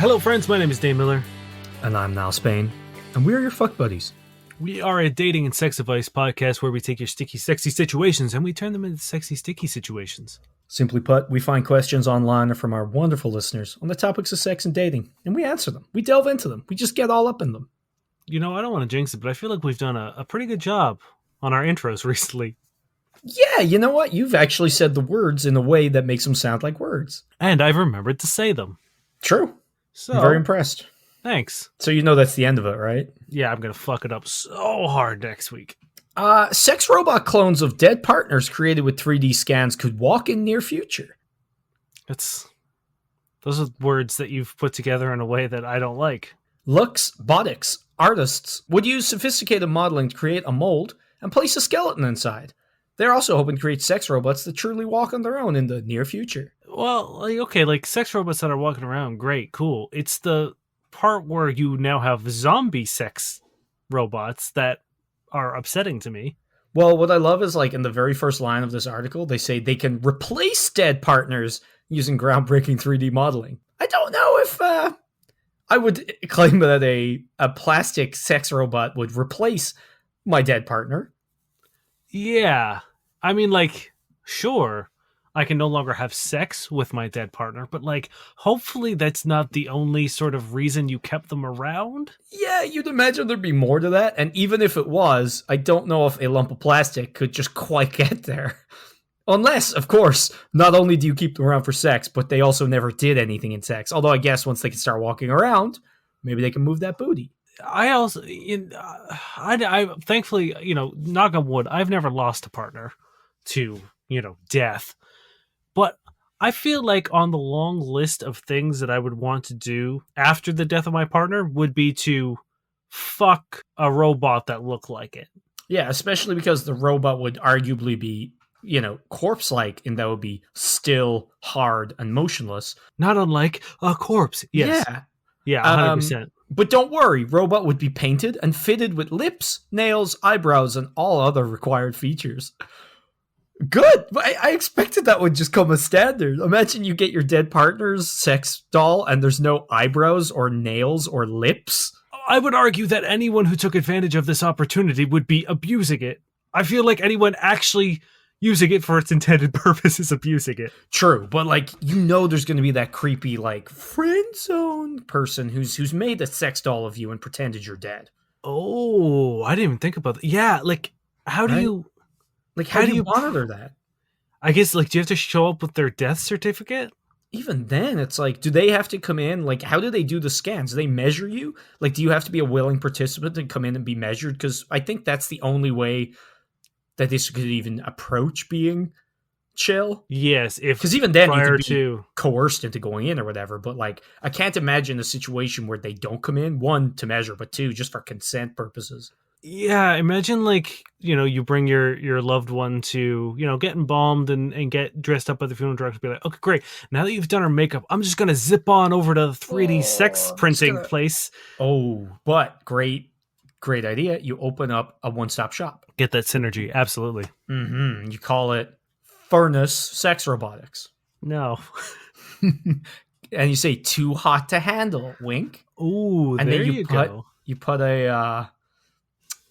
Hello friends, my name is Dave Miller. And I'm Niall Spain. And we're your fuck buddies. We are a dating and sex advice podcast where we take your sticky, sexy situations and we turn them into sexy, sticky situations. Simply put, we find questions online or from our wonderful listeners on the topics of sex and dating, and we answer them. We delve into them. We just get all up in them. You know, I don't want to jinx it, but I feel like we've done a pretty good job on our intros recently. Yeah, you know what? You've actually said the words in a way that makes them sound like words. And I've remembered to say them. True. So, I'm very impressed. Thanks. So you know that's the end of it, right? Yeah, I'm going to fuck it up so hard next week. Sex robot clones of dead partners created with 3D scans could walk in near future. Those are words that you've put together in a way that I don't like. Lux Botics artists would use sophisticated modeling to create a mold and place a skeleton inside. They're also hoping to create sex robots that truly walk on their own in the near future. Well, like sex robots that are walking around, great, cool. It's the part where you now have zombie sex robots that are upsetting to me. Well, what I love is, like, in the very first line of this article, they say they can replace dead partners using groundbreaking 3D modeling. I don't know if I would claim that a plastic sex robot would replace my dead partner. Yeah. I mean, like, sure, I can no longer have sex with my dead partner, but, like, hopefully that's not the only sort of reason you kept them around. Yeah, you'd imagine there'd be more to that, and even if it was, I don't know if a lump of plastic could just quite get there. Unless, of course, not only do you keep them around for sex, but they also never did anything in sex. Although I guess once they can start walking around, maybe they can move that booty. I also, I thankfully, knock on wood, I've never lost a partner to, death. But I feel like on the long list of things that I would want to do after the death of my partner would be to fuck a robot that looked like it. Yeah, especially because the robot would arguably be, corpse-like, and that would be still, hard, and motionless. Not unlike a corpse. Yes. Yeah, 100%. But don't worry, robot would be painted and fitted with lips, nails, eyebrows, and all other required features. Good! I expected that would just come as standard. Imagine you get your dead partner's sex doll and there's no eyebrows or nails or lips. I would argue that anyone who took advantage of this opportunity would be abusing it. I feel like anyone actually using it for its intended purpose is abusing it. True, but there's going to be that creepy friend zone person who's made a sex doll of you and pretended you're dead. Oh, I didn't even think about that. Yeah, how do you how do you monitor that? I guess do you have to show up with their death certificate? Even then, it's do they have to come in? How do they do the scans? Do they measure you? Do you have to be a willing participant and come in and be measured? Because I think that's the only way that this could even approach being chill. Yes, because even then you could be coerced into going in or whatever. But I can't imagine a situation where they don't come in, one, to measure, but two, just for consent purposes. Yeah, imagine you bring your loved one to get embalmed and get dressed up by the funeral director. Be like, okay, great. Now that you've done her makeup, I'm just gonna zip on over to the 3D sex printing place. Oh, but great idea. You open up a one-stop shop. Get that synergy, absolutely. Mm-hmm. You call it Furnace Sex Robotics. No. And you say too hot to handle. Wink. Ooh, and there you go. You put a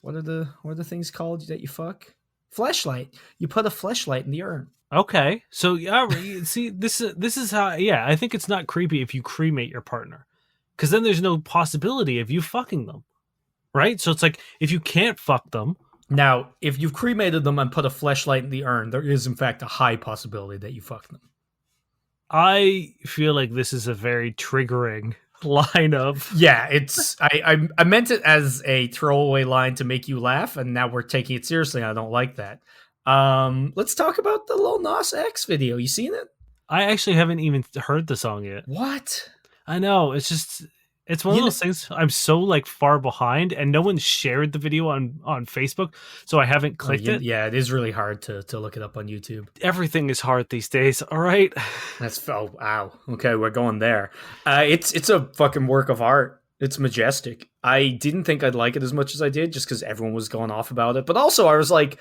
what are the things called that you fuck? Fleshlight. You put a fleshlight in the urn. Okay, so yeah, see, this is how. Yeah, I think it's not creepy if you cremate your partner, because then there's no possibility of you fucking them. Right? So it's if you can't fuck them. Now, if you've cremated them and put a fleshlight in the urn, there is, in fact, a high possibility that you fucked them. I feel like this is a very triggering line of... Yeah, it's... I meant it as a throwaway line to make you laugh, and now we're taking it seriously, and I don't like that. Let's talk about the Lil Nas X video. You seen it? I actually haven't even heard the song yet. What? I know, it's just... It's one of those things I'm so far behind, and no one shared the video on Facebook, so I haven't clicked it. Yeah, it is really hard to look it up on YouTube. Everything is hard these days, all right? Wow. Okay, we're going there. It's a fucking work of art. It's majestic. I didn't think I'd like it as much as I did, just because everyone was going off about it. But also, I was like,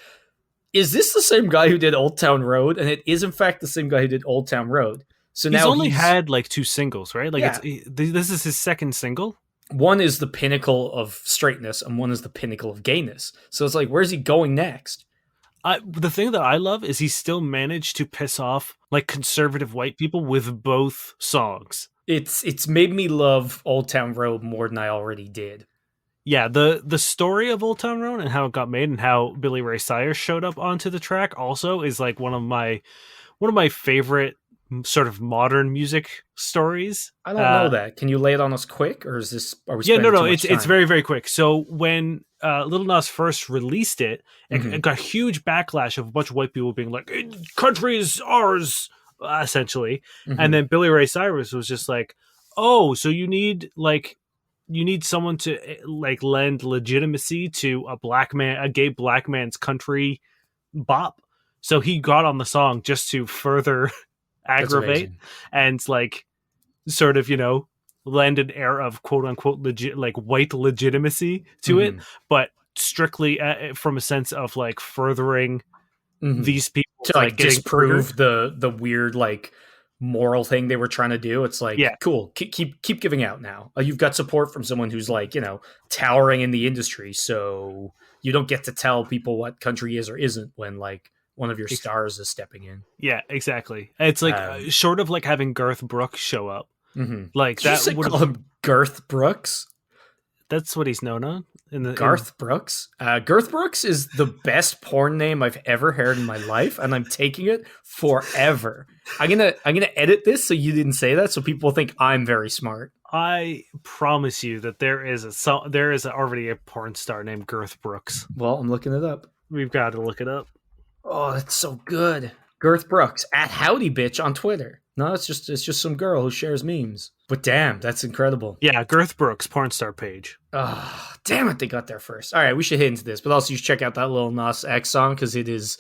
is this the same guy who did Old Town Road? And it is, in fact, the same guy who did Old Town Road. So He's now only he's had like 2 singles, right? Like yeah. this is his second single. One is the pinnacle of straightness, and one is the pinnacle of gayness. So it's like, where's he going next? The thing that I love is he still managed to piss off like conservative white people with both songs. It's made me love Old Town Road more than I already did. Yeah, the story of Old Town Road and how it got made and how Billy Ray Cyrus showed up onto the track also is like one of my favorite sort of modern music stories. I don't know that. Can you lay it on us quick, or is this are we Yeah, no, spending no, too much it's time? very very quick. So when Lil Nas first released it, it Hmm. got huge backlash of a bunch of white people being like, "Country is ours," essentially, and Hmm. then Billy Ray Cyrus was just like, "Oh, so you need someone to like lend legitimacy to a gay black man's country bop." So he got on the song just to further That's aggravate amazing. and like sort of lend an air of quote unquote legit like white legitimacy to it, Hmm. but strictly from a sense of like furthering Hmm. these people's To like like getting triggered. disprove the weird like moral thing they were trying to do. It's like Yeah, cool. Keep giving out now. You've got support from someone who's like towering in the industry, so you don't get to tell people what country is or isn't when like one of your ex- stars is stepping in. yeah, exactly. It's like Um, short of like having Girth Brooks show up, mhm. like Did you that say would call have. him Girth Brooks? That's what he's known on in the in. Garth Brooks. Girth Brooks is the best porn name I've ever heard in my life, and I'm taking it forever. I'm gonna edit this so you didn't say that, so people think I'm very smart. I promise you that there is already a porn star named Girth Brooks. Well, I'm looking it up. We've got to look it up. Oh, that's so good. Girth Brooks at Howdy Bitch on Twitter. No, it's just some girl who shares memes. But damn, that's incredible. Yeah, Girth Brooks porn star page. Oh, damn it, they got there first. All right, we should hit into this, but also you should check out that little Nas X song because it's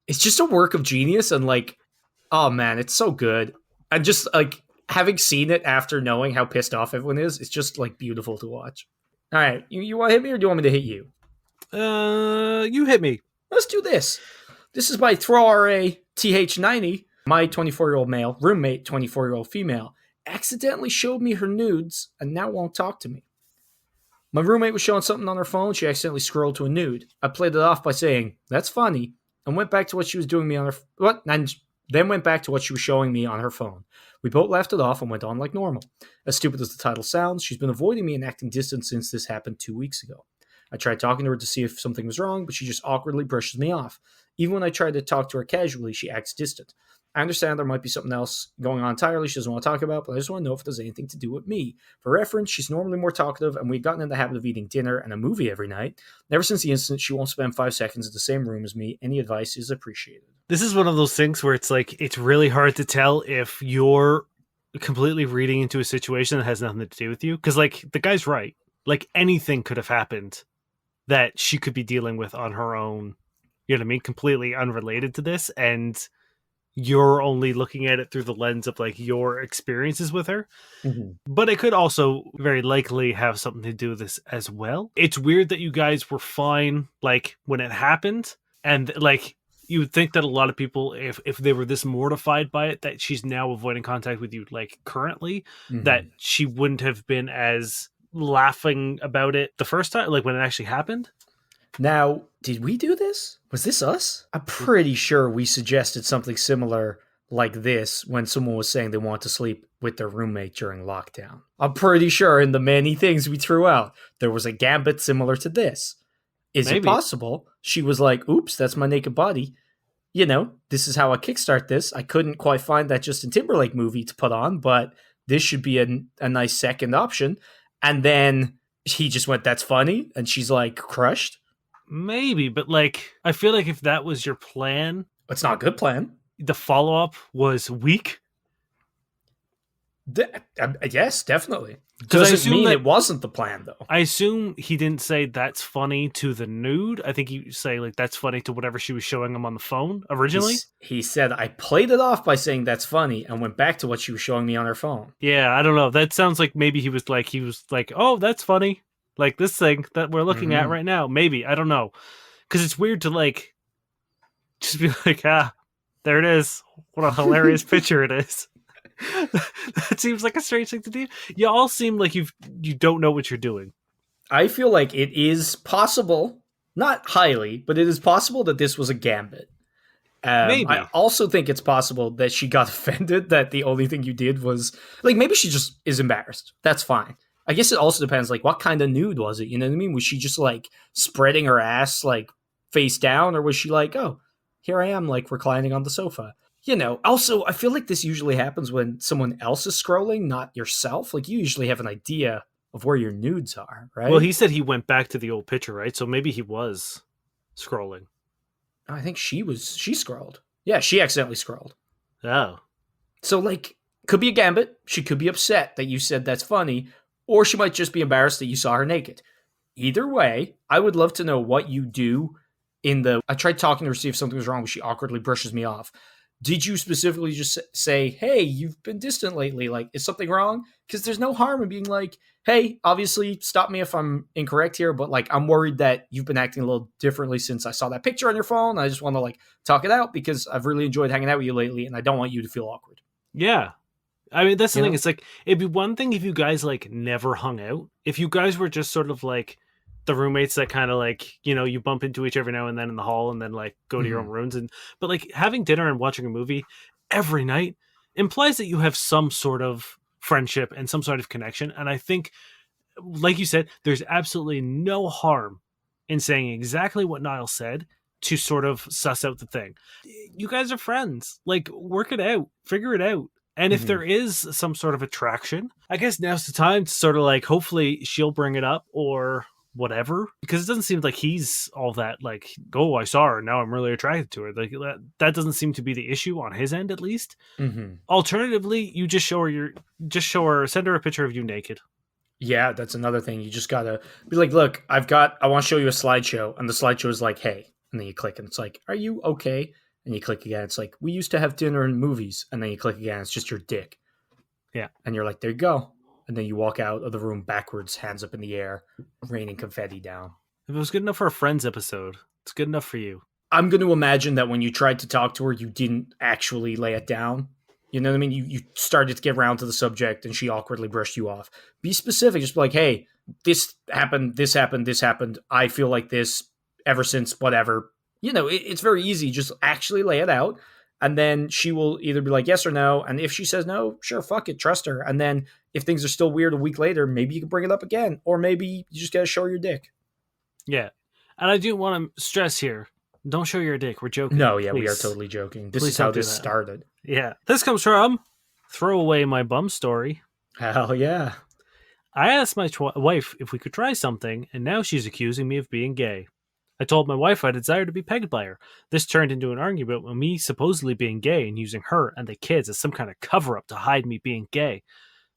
just a work of genius and like, oh man, it's so good. And just like having seen it after knowing how pissed off everyone is, it's just like beautiful to watch. All right, you want to hit me or do you want me to hit you? You hit me. Let's do this. This is by ThrowRA TH90. My 24-year-old male roommate, 24-year-old female, accidentally showed me her nudes and now won't talk to me. My roommate was showing something on her phone. She accidentally scrolled to a nude. I played it off by saying, "That's funny," and went back to what she was doing me on her what and then went back to what she was showing me on her phone. We both laughed it off and went on like normal. As stupid as the title sounds, she's been avoiding me and acting distant since this happened 2 weeks ago. I tried talking to her to see if something was wrong, but she just awkwardly brushes me off. Even when I try to talk to her casually, she acts distant. I understand there might be something else going on entirely she doesn't want to talk about, but I just want to know if there's anything to do with me. For reference, she's normally more talkative, and we'd gotten in the habit of eating dinner and a movie every night. Ever since the incident, she won't spend 5 seconds in the same room as me. Any advice is appreciated. This is one of those things where it's like it's really hard to tell if you're completely reading into a situation that has nothing to do with you because like the guy's right. Like anything could have happened that she could be dealing with on her own. You know what I mean? Completely unrelated to this, and you're only looking at it through the lens of like your experiences with her. Mm-hmm. But it could also very likely have something to do with this as well. It's weird that you guys were fine like when it happened, and like you would think that a lot of people, if they were this mortified by it, that she's now avoiding contact with you like currently, that Mm-hmm. she wouldn't have been as laughing about it the first time, like when it actually happened. Now, did we do this? Was this us? I'm pretty sure we suggested something similar like this when someone was saying they want to sleep with their roommate during lockdown. I'm pretty sure in the many things we threw out, there was a gambit similar to this. Is it Maybe. possible she was like, oops, that's my naked body? This is how I kickstart this. I couldn't quite find that Justin Timberlake movie to put on, but this should be a nice second option. And then he just went, that's funny. And she's like, crushed. Maybe, but like I feel like if that was your plan, It's not a good plan. the follow up was weak. Yes, definitely. Because Doesn't mean it wasn't the plan, though. I assume he didn't say that's funny to the nude. I think he say like that's funny to whatever she was showing him on the phone originally. He said, I played it off by saying that's funny and went back to what she was showing me on her phone. Yeah, I don't know. That sounds like maybe he was like, oh, that's funny. Like this thing that we're looking at Mm-hmm. right now. Maybe I don't know, because it's weird to like just be like, there it is. What a hilarious picture it is. That seems like a strange thing to do. You all seem like you don't know what you're doing. I feel like it is possible, not highly, but it is possible that this was a gambit. I Maybe. also think it's possible that she got offended that the only thing you did was like maybe she just is embarrassed. That's fine. I guess it also depends like what kind of nude was it? You know what I mean? Was she just like spreading her ass like face down, or was she like, oh, here I am like reclining on the sofa? You know. Also, I feel like this usually happens when someone else is scrolling, not yourself. Like you usually have an idea of where your nudes are, Well, right? he said he went back to the old picture, right? So maybe he was scrolling. I think she scrolled. Yeah, she accidentally scrolled. Oh. So, like, could be a gambit. She could be upset that you said that's funny, or she might just be embarrassed that you saw her naked. Either way, I would love to know what you do in the. I tried talking to her to see if something was wrong, but she awkwardly brushes me off. Did you specifically just say, hey, you've been distant lately? Like, is something wrong? Because there's no harm in being like, hey, obviously, stop me if I'm incorrect here, but like, I'm worried that you've been acting a little differently since I saw that picture on your phone. I just want to like talk it out because I've really enjoyed hanging out with you lately and I don't want you to feel awkward. Yeah. I mean, that's the You thing. know? It's like it'd be one thing if you guys like never hung out. If you guys were just sort of like the roommates that kind of like you bump into each every now and then in the hall, and then like go to your own Mm-hmm. rooms. And but like having dinner and watching a movie every night implies that you have some sort of friendship and some sort of connection. And I think, like you said, there's absolutely no harm in saying exactly what Niall said to sort of suss out the thing. You guys are friends. Like, work it out, figure it out. And if Mm-hmm. there is some sort of attraction, I guess now's the time to sort of like, hopefully she'll bring it up or whatever. Because it doesn't seem like he's all that like, oh, I saw her. Now I'm really attracted to her. Like, that doesn't seem to be the issue on his end, at least. Mm-hmm. Alternatively, you just show her, send her a picture of you naked. Yeah, that's another thing. You just gotta be like, look, I want to show you a slideshow. And the slideshow is like, hey. And then you click and it's like, are you okay? And you click again. It's like, we used to have dinner and movies. And then you click again. It's just your dick. Yeah. And you're like, there you go. And then you walk out of the room backwards, hands up in the air, raining confetti down. If it was good enough for a Friends episode, it's good enough for you. I'm going to imagine that when you tried to talk to her, you didn't actually lay it down. You know what I mean? You started to get around to the subject and she awkwardly brushed you off. Be specific. Just be like, hey, this happened, this happened, this happened. I feel like this ever since whatever. You know, it's very easy. Just actually lay it out. And then she will either be like, yes or no. And if she says no, sure, fuck it, trust her. And then if things are still weird a week later, maybe you can bring it up again. Or maybe you just got to show her your dick. Yeah. And I do want to stress here, don't show your dick. We're joking. No, yeah, we are Please. totally joking. This Please is how don't do this that. started. Yeah. This comes from Throw Away My Bum Story. Hell yeah. I asked my wife if we could try something, and now she's accusing me of being gay. I told my wife I desired to be pegged by her. This turned into an argument with me supposedly being gay and using her and the kids as some kind of cover up to hide me being gay.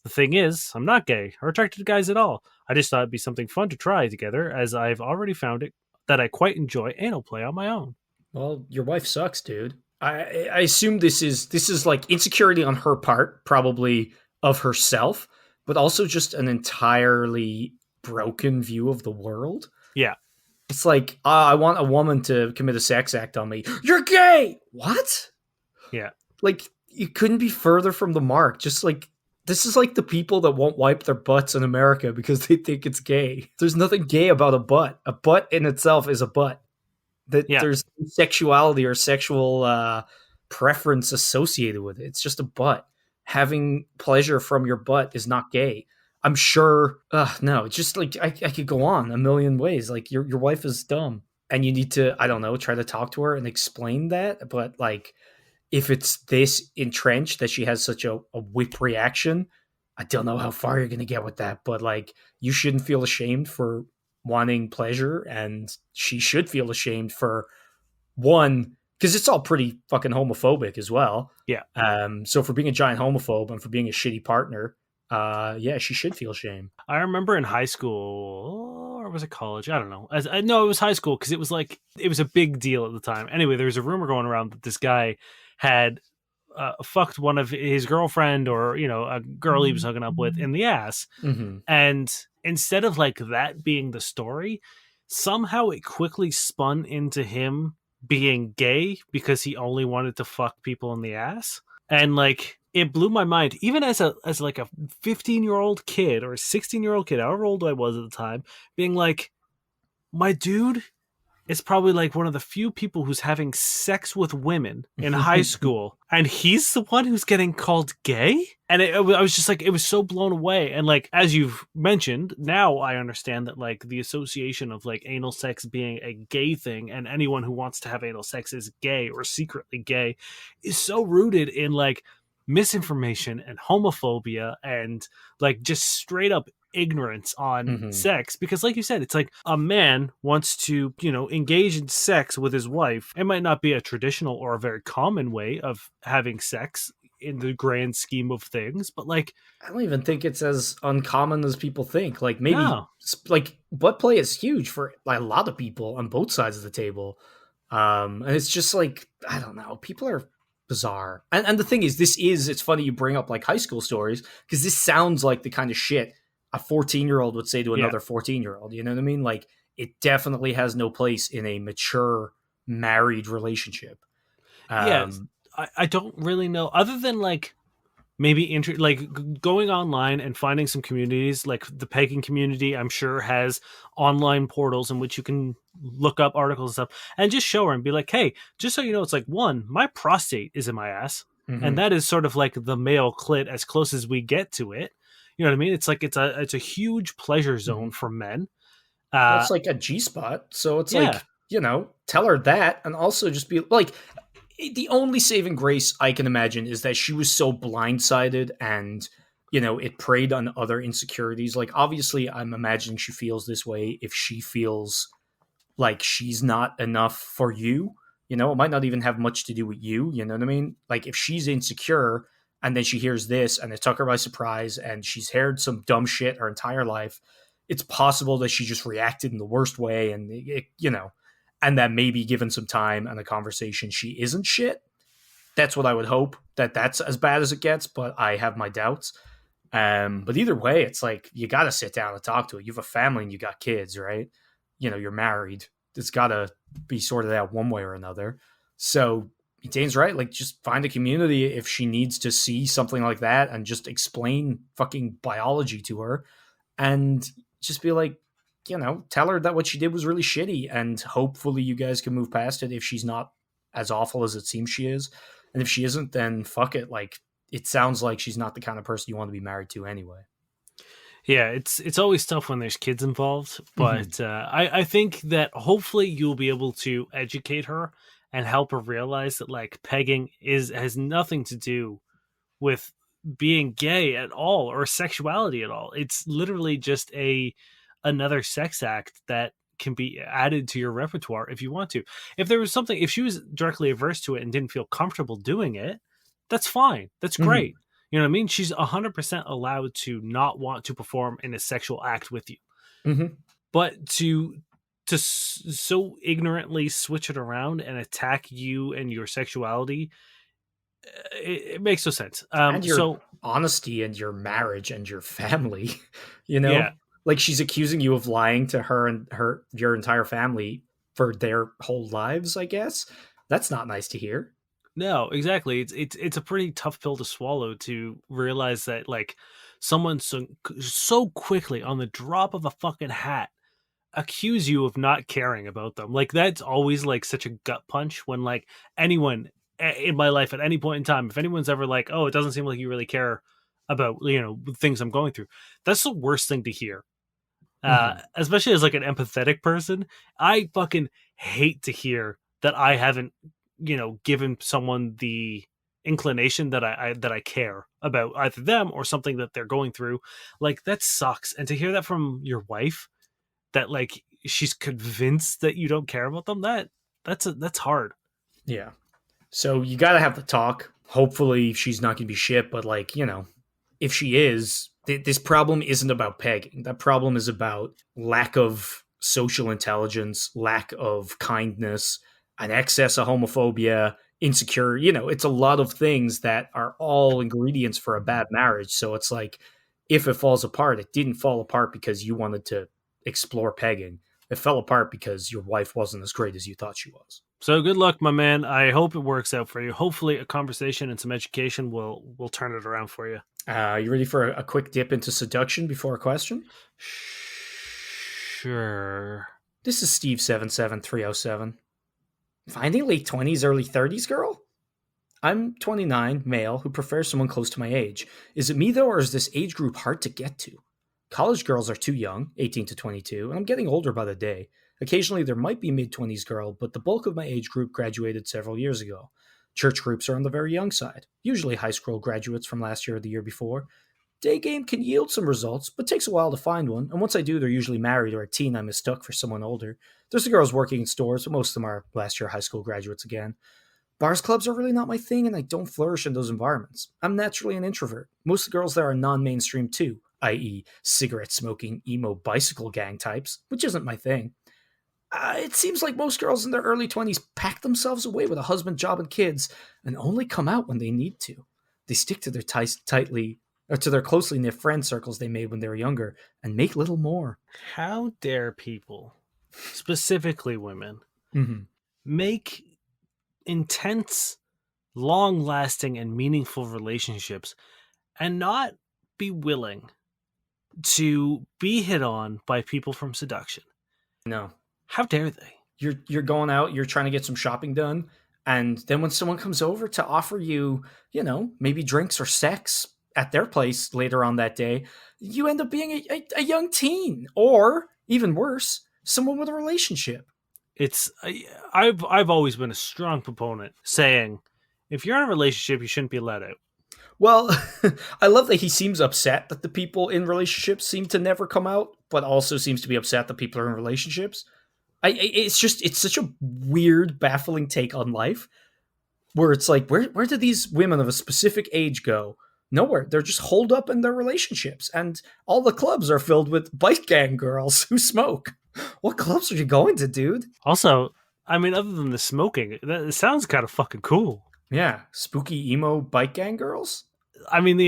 The thing is, I'm not gay or attracted to guys at all. I just thought it'd be something fun to try together, as I've already found it that I quite enjoy anal play on my own. Well, your wife sucks, dude. I assume this is like insecurity on her part, probably of herself, but also just an entirely broken view of the world. Yeah, It's like I want a woman to commit a sex act on me. You're gay. What? yeah, Like you couldn't be further from the mark. Just like this is like the people that won't wipe their butts in America because they think it's gay. There's nothing gay about a butt. A butt in itself is a butt. That yeah, there's sexuality or sexual preference associated with it. It's just a butt. Having pleasure from your butt is not gay. I'm sure. No, it's just like I could go on a million ways. Like your wife is dumb, and you need to I don't know try to talk to her and explain that. But like if it's this entrenched that she has such a whip reaction, I don't know how far you're gonna get with that. But like you shouldn't feel ashamed for wanting pleasure, and she should feel ashamed for one because it's all pretty fucking homophobic as well. yeah. So for being a giant homophobe and for being a shitty partner, yeah, she should feel shame. I remember in high school, or was it college? I don't know. No, it was high school because it was like it was a big deal at the time. Anyway, there was a rumor going around that this guy had fucked one of his girlfriend or a girl he was hooking up with in the ass, Mm-hmm. and instead of like that being the story, somehow it quickly spun into him being gay because he only wanted to fuck people in the ass. And like it blew my mind, even as like a 15-year-old kid or a 16-year-old kid, however old I was at the time, being like, my dude is probably like one of the few people who's having sex with women in high school, and he's the one who's getting called gay. And I was just like, it was so blown away. And like, as you've mentioned, now I understand that like the association of like anal sex being a gay thing, and anyone who wants to have anal sex is gay or secretly gay, is so rooted in like misinformation and homophobia and like just straight up ignorance on Hmm. sex. Because like you said, it's like a man wants to, engage in sex with his wife. It might not be a traditional or a very common way of having sex in the grand scheme of things, but like, I don't even think it's as uncommon as people think. Like maybe no. like butt play is huge for like a lot of people on both sides of the table. And it's just like I don't know, people are bizarre. And the thing is, it's funny you bring up like high school stories because this sounds like the kind of shit a 14-year-old would say to Yeah. another 14-year-old. You know what I mean? Like it definitely has no place in a mature married relationship. Yeah. Um, I don't really know, other than like maybe like going online and finding some communities like the pegging community. I'm sure has online portals in which you can look up articles and stuff and just show her and be like, hey, just so you know, it's like, one, my prostate is in my ass, and mhm, that is sort of like the male clit as close as we get to it. You know what I mean? It's like it's a huge pleasure zone mhm. for men. Well, uh it's like a G spot, so it's yeah. like tell her that, and also just be like, the only saving grace I can imagine is that she was so blindsided and it preyed on other insecurities. Like obviously I'm imagining she feels this way if she feels like she's not enough for you. It might not even have much to do with you. You know what I mean? Like if she's insecure and then she hears this and it took her by surprise and she's heard some dumb shit her entire life, it's possible that she just reacted in the worst way and and that maybe given some time and a conversation, she isn't shit. That's what I would hope, that that's as bad as it gets, but I have my doubts. But either way, it's like you got to sit down and talk to it. You have a family and you got kids, right? You're married. It's got to be sorted out one way or another. So Dane's right. Like, just find a community if she needs to see something like that, and just explain fucking biology to her, and just be like, tell her that what she did was really shitty, and hopefully you guys can move past it if she's not as awful as it seems she is. And if she isn't, then fuck it. Like, it sounds like she's not the kind of person you want to be married to anyway. Yeah, it's always tough when there's kids involved, Mm-hmm. but I think that hopefully you'll be able to educate her and help her realize that like pegging is has nothing to do with being gay at all or sexuality at all. It's literally just a another sex act that can be added to your repertoire if you want to. If there was something, if she was directly averse to it and didn't feel comfortable doing it, that's fine. That's Mm-hmm. great. You know what I mean? She's 100% allowed to not want to perform in a sexual act with you. Mm-hmm. But to so ignorantly switch it around and attack you and your sexuality, it makes no sense. And your So honesty and your marriage and your family, yeah. like she's accusing you of lying to her and your entire family for their whole lives, I guess. That's not nice to hear. No, exactly. It's a pretty tough pill to swallow to realize that like someone so quickly on the drop of a fucking hat accuse you of not caring about them. Like that's always like such a gut punch when like anyone in my life at any point in time, if anyone's ever like, "Oh, it doesn't seem like you really care about, things I'm going through." That's the worst thing to hear. Mm-hmm. Especially as like an empathetic person, I fucking hate to hear that I haven't, given someone the inclination that I care about either them or something that they're going through. Like that sucks. And to hear that from your wife, that like she's convinced that you don't care about them, that's hard. Yeah. So you got to have the talk. Hopefully she's not going to be shit, but like, if she is, this problem isn't about pegging. That problem is about lack of social intelligence, lack of kindness, an excess of homophobia, insecure. It's a lot of things that are all ingredients for a bad marriage. So it's like, if it falls apart, it didn't fall apart because you wanted to explore pegging. It fell apart because your wife wasn't as great as you thought she was. So good luck, my man. I hope it works out for you. Hopefully, a conversation and some education will turn it around for you. You ready for a quick dip into seduction before a question? Sure. This is Steve77307. Finding late 20s, early 30s girl? I'm 29, male, who prefers someone close to my age. Is it me though, or is this age group hard to get to? College girls are too young, 18 to 22, and I'm getting older by the day. Occasionally there might be mid 20s girl, but the bulk of my age group graduated several years ago. Church groups are on the very young side, usually high school graduates from last year or the year before. Day game can yield some results, but takes a while to find one, and once I do, they're usually married or a teen I mistook for someone older. There's the girls working in stores, but most of them are last year high school graduates again. Bars clubs are really not my thing, and I don't flourish in those environments. I'm naturally an introvert. Most of the girls there are non mainstream too, i.e., cigarette smoking, emo bicycle gang types, which isn't my thing. It seems like most girls in their early 20s pack themselves away with a husband, job, and kids, and only come out when they need to. They stick to their tightly, or to their closely knit friend circles they made when they were younger, and make little more. How dare people, specifically women, Mm-hmm. make intense, long lasting, and meaningful relationships and not be willing to be hit on by people from seduction? No, How dare they? you're going out, you're trying to get some shopping done, and then when someone comes over to offer you, maybe drinks or sex at their place later on that day, you end up being a young teen, or even worse, someone with a relationship. It's I've always been a strong proponent saying if you're in a relationship, you shouldn't be let out. Well, I love that he seems upset that the people in relationships seem to never come out, but also seems to be upset that people are in relationships. It's such a weird, baffling take on life, where it's like, where do these women of a specific age go? Nowhere. They're just holed up in their relationships, and all the clubs are filled with bike gang girls who smoke. What clubs are you going to, dude? Also, I mean, other than the smoking, it sounds kind of fucking cool. Yeah, spooky emo bike gang girls. I mean,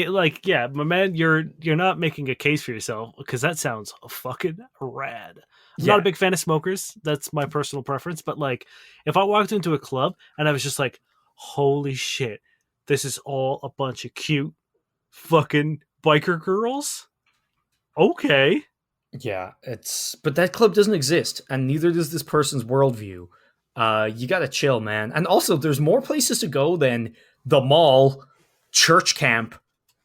yeah, my man, you're not making a case for yourself because that sounds fucking rad. I'm not a Yeah, big fan of smokers. That's my personal preference. But like, if I walked into a club and I was just like, "Holy shit, this is all a bunch of cute fucking biker girls," okay. yeah. But that club doesn't exist, and neither does this person's worldview. You gotta chill, man. And also, there's more places to go than the mall, church camp,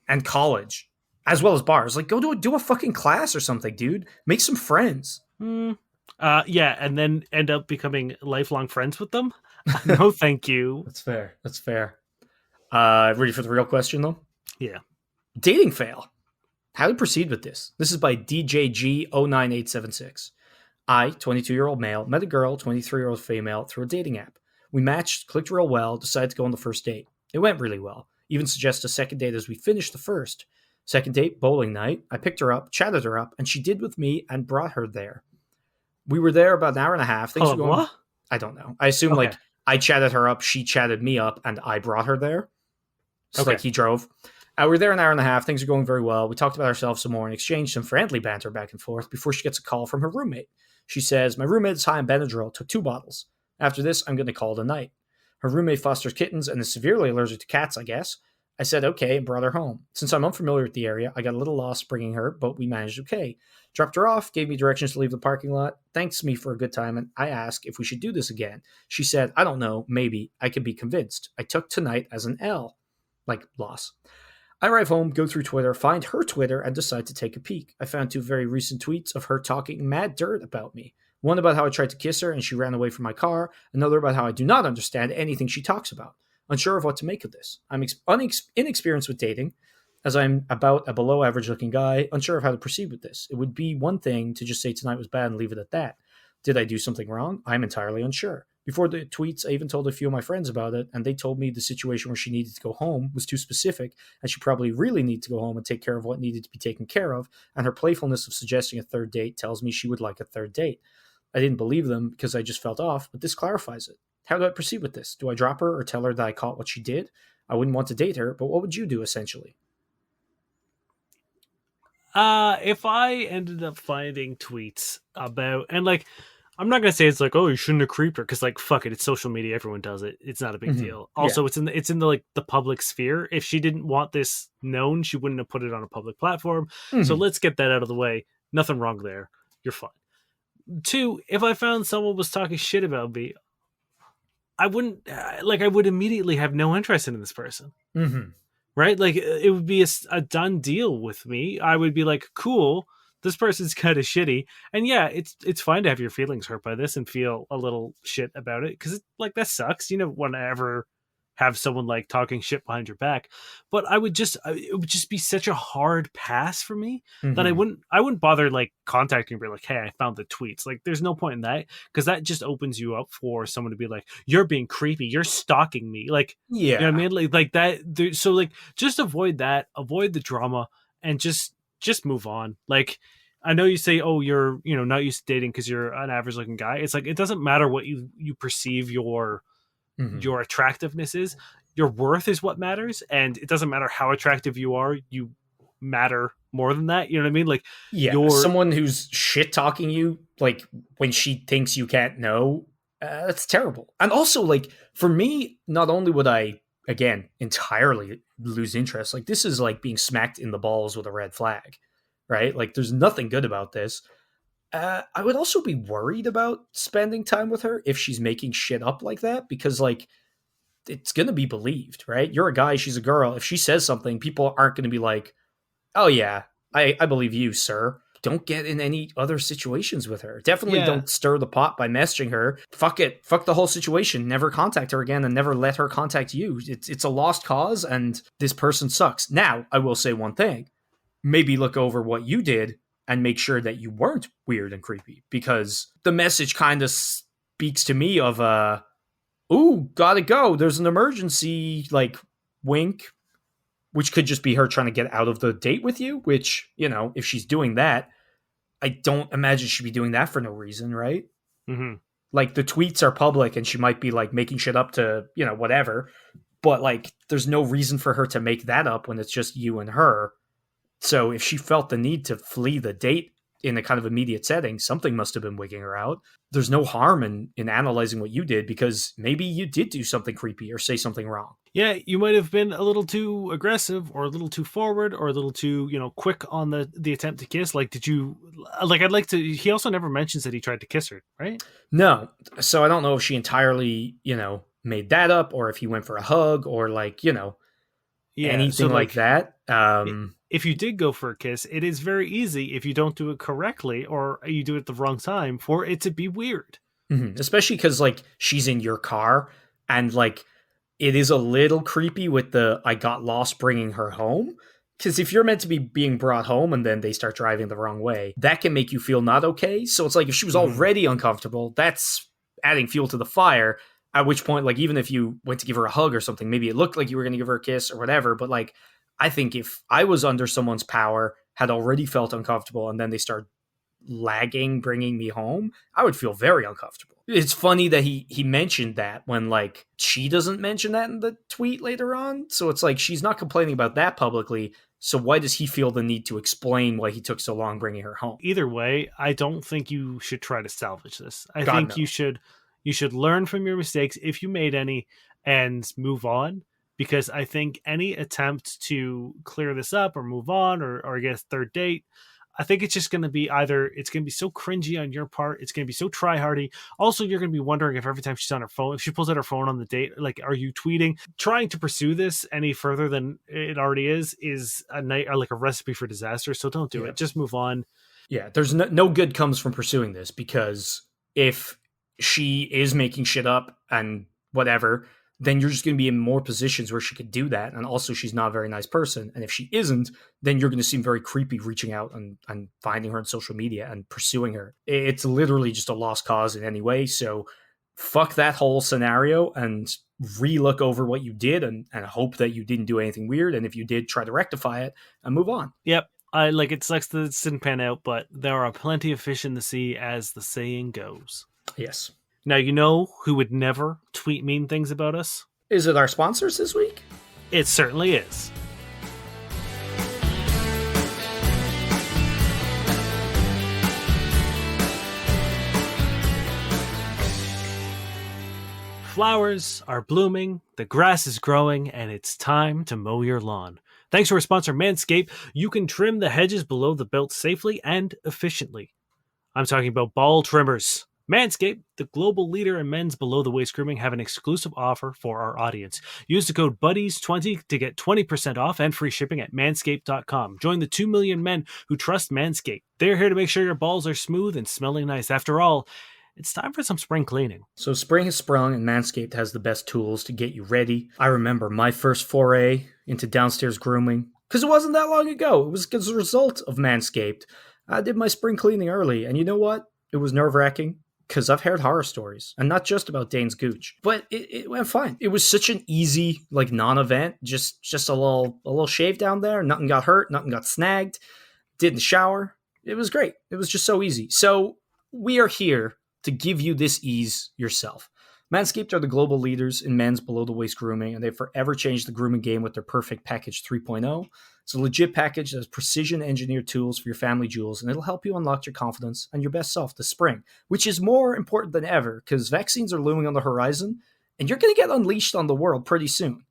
and college, as well as bars. Like, go do a fucking class or something, dude. Make some friends. Hmm. Yeah, and then end up becoming lifelong friends with them. No, thank you. That's fair. That's fair. Ready for the real question though? Yeah. Dating fail. How to proceed with this? This is by DJG09876. I, 22-year-old male, met a girl, 23-year-old female, through a dating app. We matched, clicked real well, decided to go on the first date. It went really well. Even suggested a second date as we finished the first. Second date, bowling night. I picked her up, chatted her up, and she did with me and brought her there. We were there about an hour and a half. Things Hold were on, going. what? I don't know. I assume Okay. like I chatted her up, she chatted me up, and I brought her there. So Okay. like he drove. We were there an hour and a half. Things are going very well. We talked about ourselves some more and exchanged some friendly banter back and forth before she gets a call from her roommate. She says, "My roommate is high on Benadryl, took 2 bottles. After this, I'm going to call it a night." Her roommate fosters kittens and is severely allergic to cats, I guess. I said okay and brought her home. Since I'm unfamiliar with the area, I got a little lost bringing her, but we managed okay. Dropped her off, gave me directions to leave the parking lot, thanks me for a good time, and I asked if we should do this again. She said, "I don't know, maybe. I could be convinced." I took tonight as an L. Like, loss. I arrive home, go through Twitter, find her Twitter, and decide to take a peek. I found 2 very recent tweets of her talking mad dirt about me. One about how I tried to kiss her and she ran away from my car, another about how I do not understand anything she talks about. Unsure of what to make of this. I'm inexperienced with dating, as I'm about a below average looking guy, unsure of how to proceed with this. It would be one thing to just say tonight was bad and leave it at that. Did I do something wrong? I'm entirely unsure. Before the tweets, I even told a few of my friends about it, and they told me the situation where she needed to go home was too specific, and she probably really needed to go home and take care of what needed to be taken care of, and her playfulness of suggesting a third date tells me she would like a third date. I didn't believe them because I just felt off, but this clarifies it. How do I proceed with this? Do I drop her or tell her that I caught what she did? I wouldn't want to date her, but what would you do, essentially? If I ended up finding tweets about, and like, I'm not gonna say it's like, oh, you shouldn't have creeped her, because like, fuck it, it's social media, everyone does it. It's not a big Mm-hmm. deal. Yeah. Also, it's in the like the public sphere. If she didn't want this known, she wouldn't have put it on a public platform. So Mm-hmm. let's get that out of the way. Nothing wrong there. You're fine. Two, if I found someone was talking shit about me, I wouldn't like. I would immediately have no interest in this person, Mm-hmm. right? Like it would be a done deal with me. I would be like, cool, this person's kind of shitty, and yeah, it's fine to have your feelings hurt by this and feel a little shit about it, because like that sucks. You don't want to ever have someone like talking shit behind your back. But it would just be such a hard pass for me that Mm-hmm. I wouldn't bother like contacting me like, hey, I found the tweets. Like there's no point in that, because that just opens you up for someone to be like, you're being creepy, you're stalking me, like, you know what I Yeah. mean? Like that. So like, just avoid that, avoid the drama, and just move on. Like, I know you say, oh, you're not used to dating because you're an average looking guy. It's like, it doesn't matter what you perceive Mm-hmm. your attractiveness is. Your worth is what matters, and it doesn't matter how attractive you are. You matter more than that. You know what I mean? Like Yeah. your Someone who's shit talking you, like when she thinks you can't know, that's terrible. And also, like, for me, not only would I, again, entirely lose interest, like, this is like being smacked in the balls with a red flag, right? Like, there's nothing good about this. I would also be worried about spending time with her if she's making shit up like that, because, like, it's going to be believed, right? You're a guy, she's a girl. If she says something, people aren't going to be like, oh, yeah, I believe you, sir. Don't get in any other situations with her. Definitely yeah don't stir the pot by messaging her. Fuck it. Fuck the whole situation. Never contact her again and never let her contact you. It's a lost cause and this person sucks. Now, I will say one thing. Maybe look over what you did and make sure that you weren't weird and creepy, because the message kind of speaks to me of ooh, gotta go. There's an emergency, like, wink, which could just be her trying to get out of the date with you, which, if she's doing that, I don't imagine she'd be doing that for no reason, right? hmm Like, the tweets are public and she might be like making shit up to, whatever. But like, there's no reason for her to make that up when it's just you and her. So if she felt the need to flee the date in a kind of immediate setting, something must have been wigging her out. There's no harm in analyzing what you did, because maybe you did do something creepy or say something wrong. yeah, you might have been a little too aggressive, or a little too forward, or a little too quick on the attempt to kiss. Like, did you like? I'd like to. He also never mentions that he tried to kiss her, right? No. So I don't know if she entirely, made that up, or if he went for a hug, or like, Yeah. So anything like like, that. if you did go for a kiss, it is very easy, if you don't do it correctly or you do it at the wrong time, for it to be weird. Especially because, like, she's in your car, and like, it is a little creepy with the I got lost bringing her home. Because if you're meant to be being brought home and then they start driving the wrong way, that can make you feel not okay. So it's like, if she was hmm already uncomfortable, that's adding fuel to the fire. At which point, like, even if you went to give her a hug or something, maybe it looked like you were going to give her a kiss or whatever. But like, I think if I was under someone's power, had already felt uncomfortable, and then they start lagging bringing me home, I would feel very uncomfortable. It's funny that he mentioned that when, like, she doesn't mention that in the tweet later on. So it's like, she's not complaining about that publicly. So why does he feel the need to explain why he took so long bringing her home? Either way, I don't think you should try to salvage this. I God, think no. you should learn from your mistakes, if you made any, and move on. Because I think any attempt to clear this up or move on, or get a third date, I think it's just going to be, either it's going to be so cringy on your part, it's going to be so try hardy. Also, you're going to be wondering if every time she's on her phone, if she pulls out her phone on the date, like, are you tweeting? Trying to pursue this any further than it already is a night, like a recipe for disaster. So don't do Yeah. it. Just move on. Yeah, there's no good comes from pursuing this, because if she is making shit up and whatever, then you're just going to be in more positions where she could do that. And also, she's not a very nice person. And if she isn't, then you're going to seem very creepy reaching out and finding her on social media and pursuing her. It's literally just a lost cause in any way. So fuck that whole scenario and re-look over what you did, and hope that you didn't do anything weird. And if you did, try to rectify it and move on. Yep. I like, it sucks that it didn't pan out, but there are plenty of fish in the sea, as the saying goes. Yes. Now, you know who would never tweet mean things about us? Is it our sponsors this week? It certainly is. flowers are blooming, the grass is growing, and it's time to mow your lawn. Thanks to our sponsor, Manscaped, you can trim the hedges below the belt safely and efficiently. I'm talking about ball trimmers. Manscaped, the global leader in men's below-the-waist grooming, have an exclusive offer for our audience. Use the code BUDDIES20 to get 20% off and free shipping at manscaped.com. Join the 2 million men who trust Manscaped. They're here to make sure your balls are smooth and smelling nice. After all, it's time for some spring cleaning. So spring has sprung and Manscaped has the best tools to get you ready. I remember my first foray into downstairs grooming, because it wasn't that long ago. It was as a result of Manscaped. I did my spring cleaning early, and you know what? It was nerve-wracking, because I've heard horror stories, and not just about Dane's gooch. But it went fine. It was such an easy, non-event. Just a little shave down there. Nothing got hurt. Nothing got snagged. Didn't shower. It was great. It was just so easy. So we are here to give you this ease yourself. Manscaped are the global leaders in men's below-the-waist grooming, and they've forever changed the grooming game with their Perfect Package 3.0. It's a legit package that has precision-engineered tools for your family jewels, and it'll help you unlock your confidence and your best self this spring, which is more important than ever because vaccines are looming on the horizon, and you're going to get unleashed on the world pretty soon.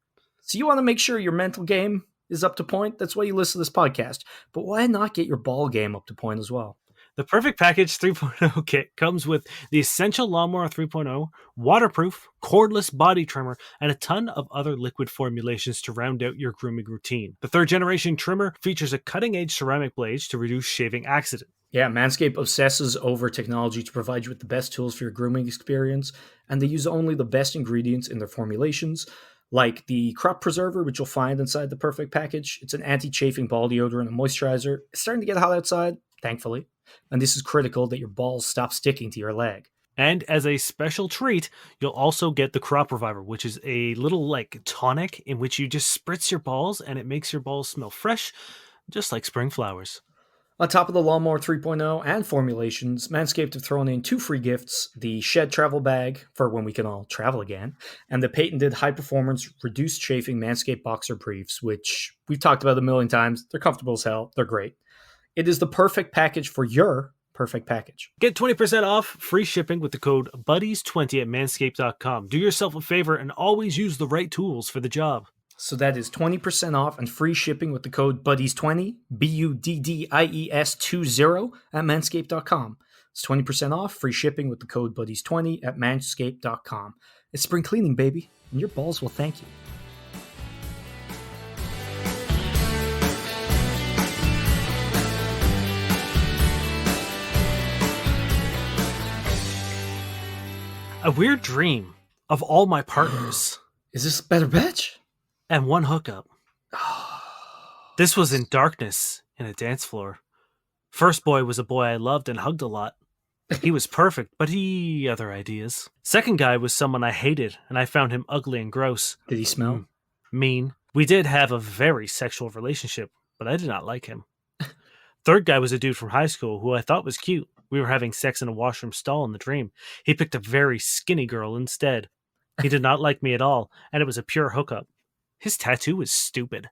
So you want to make sure your mental game is up to point. That's why you listen to this podcast. But why not get your ball game up to point as well? The Perfect Package 3.0 kit comes with the Essential Lawnmower 3.0, waterproof, cordless body trimmer, and a ton of other liquid formulations to round out your grooming routine. The third generation trimmer features a cutting-edge ceramic blade to reduce shaving accident. Yeah, Manscaped obsesses over technology to provide you with the best tools for your grooming experience, and they use only the best ingredients in their formulations, like the crop preserver, which you'll find inside the Perfect Package. It's an anti-chafing ball deodorant and moisturizer. It's starting to get hot outside, thankfully, and this is critical that your balls stop sticking to your leg. And as a special treat, you'll also get the Crop Reviver, which is a little tonic in which you just spritz your balls and it makes your balls smell fresh, just like spring flowers. On top of the Lawnmower 3.0 and formulations, Manscaped have thrown in 2 free gifts, the Shed Travel Bag for when we can all travel again, and the patented high-performance, reduced chafing Manscaped Boxer Briefs, which we've talked about a million times. They're comfortable as hell. They're great. It is the perfect package for your perfect package. Get 20% off free shipping with the code BUDDIES20 at manscaped.com. Do yourself a favor and always use the right tools for the job. So that is 20% off and free shipping with the code BUDDIES20, BUDDIES20 at manscaped.com. It's 20% off, free shipping with the code BUDDIES20 at manscaped.com. It's spring cleaning, baby, and your balls will thank you. A weird dream of all my partners. Is this a better batch? And one hookup. This was in darkness in a dance floor. First boy was a boy I loved and hugged a lot. He was perfect, but he other ideas. Second guy was someone I hated, and I found him ugly and gross. Did he smell? Mean. We did have a very sexual relationship, but I did not like him. Third guy was a dude from high school who I thought was cute. We were having sex in a washroom stall in the dream. He picked a very skinny girl instead. He did not like me at all, and it was a pure hookup. His tattoo was stupid.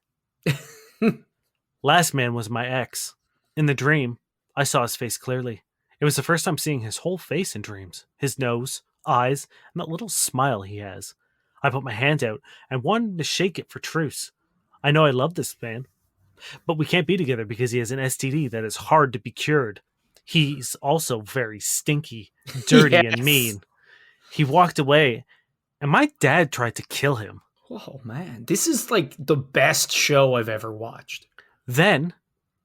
Last man was my ex. In the dream, I saw his face clearly. It was the first time seeing his whole face in dreams. His nose, eyes, and that little smile he has. I put my hand out and wanted to shake it for truce. I know I love this man, but we can't be together because he has an STD that is hard to be cured. He's also very stinky, dirty, Yes. and mean. He walked away, and my dad tried to kill him. Oh, man. This is like the best show I've ever watched. Then,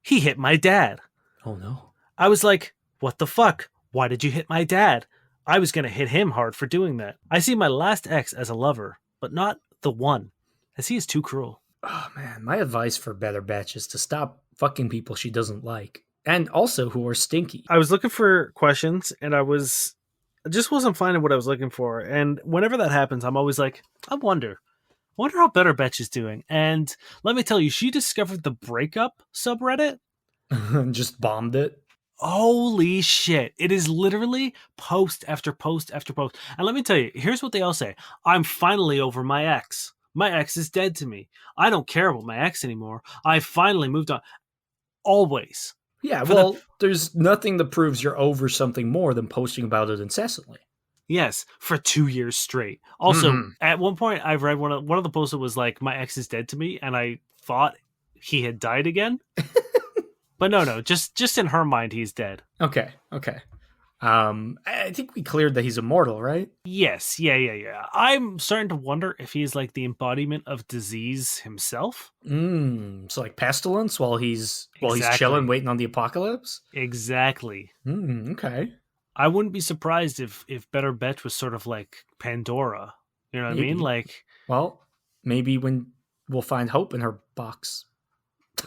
he hit my dad. Oh, no. I was like, what the fuck? Why did you hit my dad? I was going to hit him hard for doing that. I see my last ex as a lover, but not the one, as he is too cruel. Oh, man. My advice for better batch is to stop fucking people she doesn't like. And also who are stinky. I was looking for questions, and I just wasn't finding what I was looking for. And whenever that happens, I'm always like, I wonder how Better Betch is doing. And let me tell you, she discovered the breakup subreddit. Just bombed it. Holy shit. It is literally post after post after post. And let me tell you, here's what they all say. I'm finally over my ex. My ex is dead to me. I don't care about my ex anymore. I finally moved on. Always. Yeah, well, there's nothing that proves you're over something more than posting about it incessantly. Yes, for 2 years straight. Also, Hmm. at one point, I've read one of the posts that was like, "My ex is dead to me," and I thought he had died again. But no, no, just in her mind, he's dead. Okay, okay. I think we cleared that he's immortal, right? Yes, yeah, yeah, yeah. I'm starting to wonder if he's like the embodiment of disease himself. So like pestilence while he's chilling, Exactly, waiting on the apocalypse. exactly. Okay, I wouldn't be surprised if Better Bet was sort of like Pandora. You know what I mean? maybe. Like, Well, maybe when we'll find hope in her box.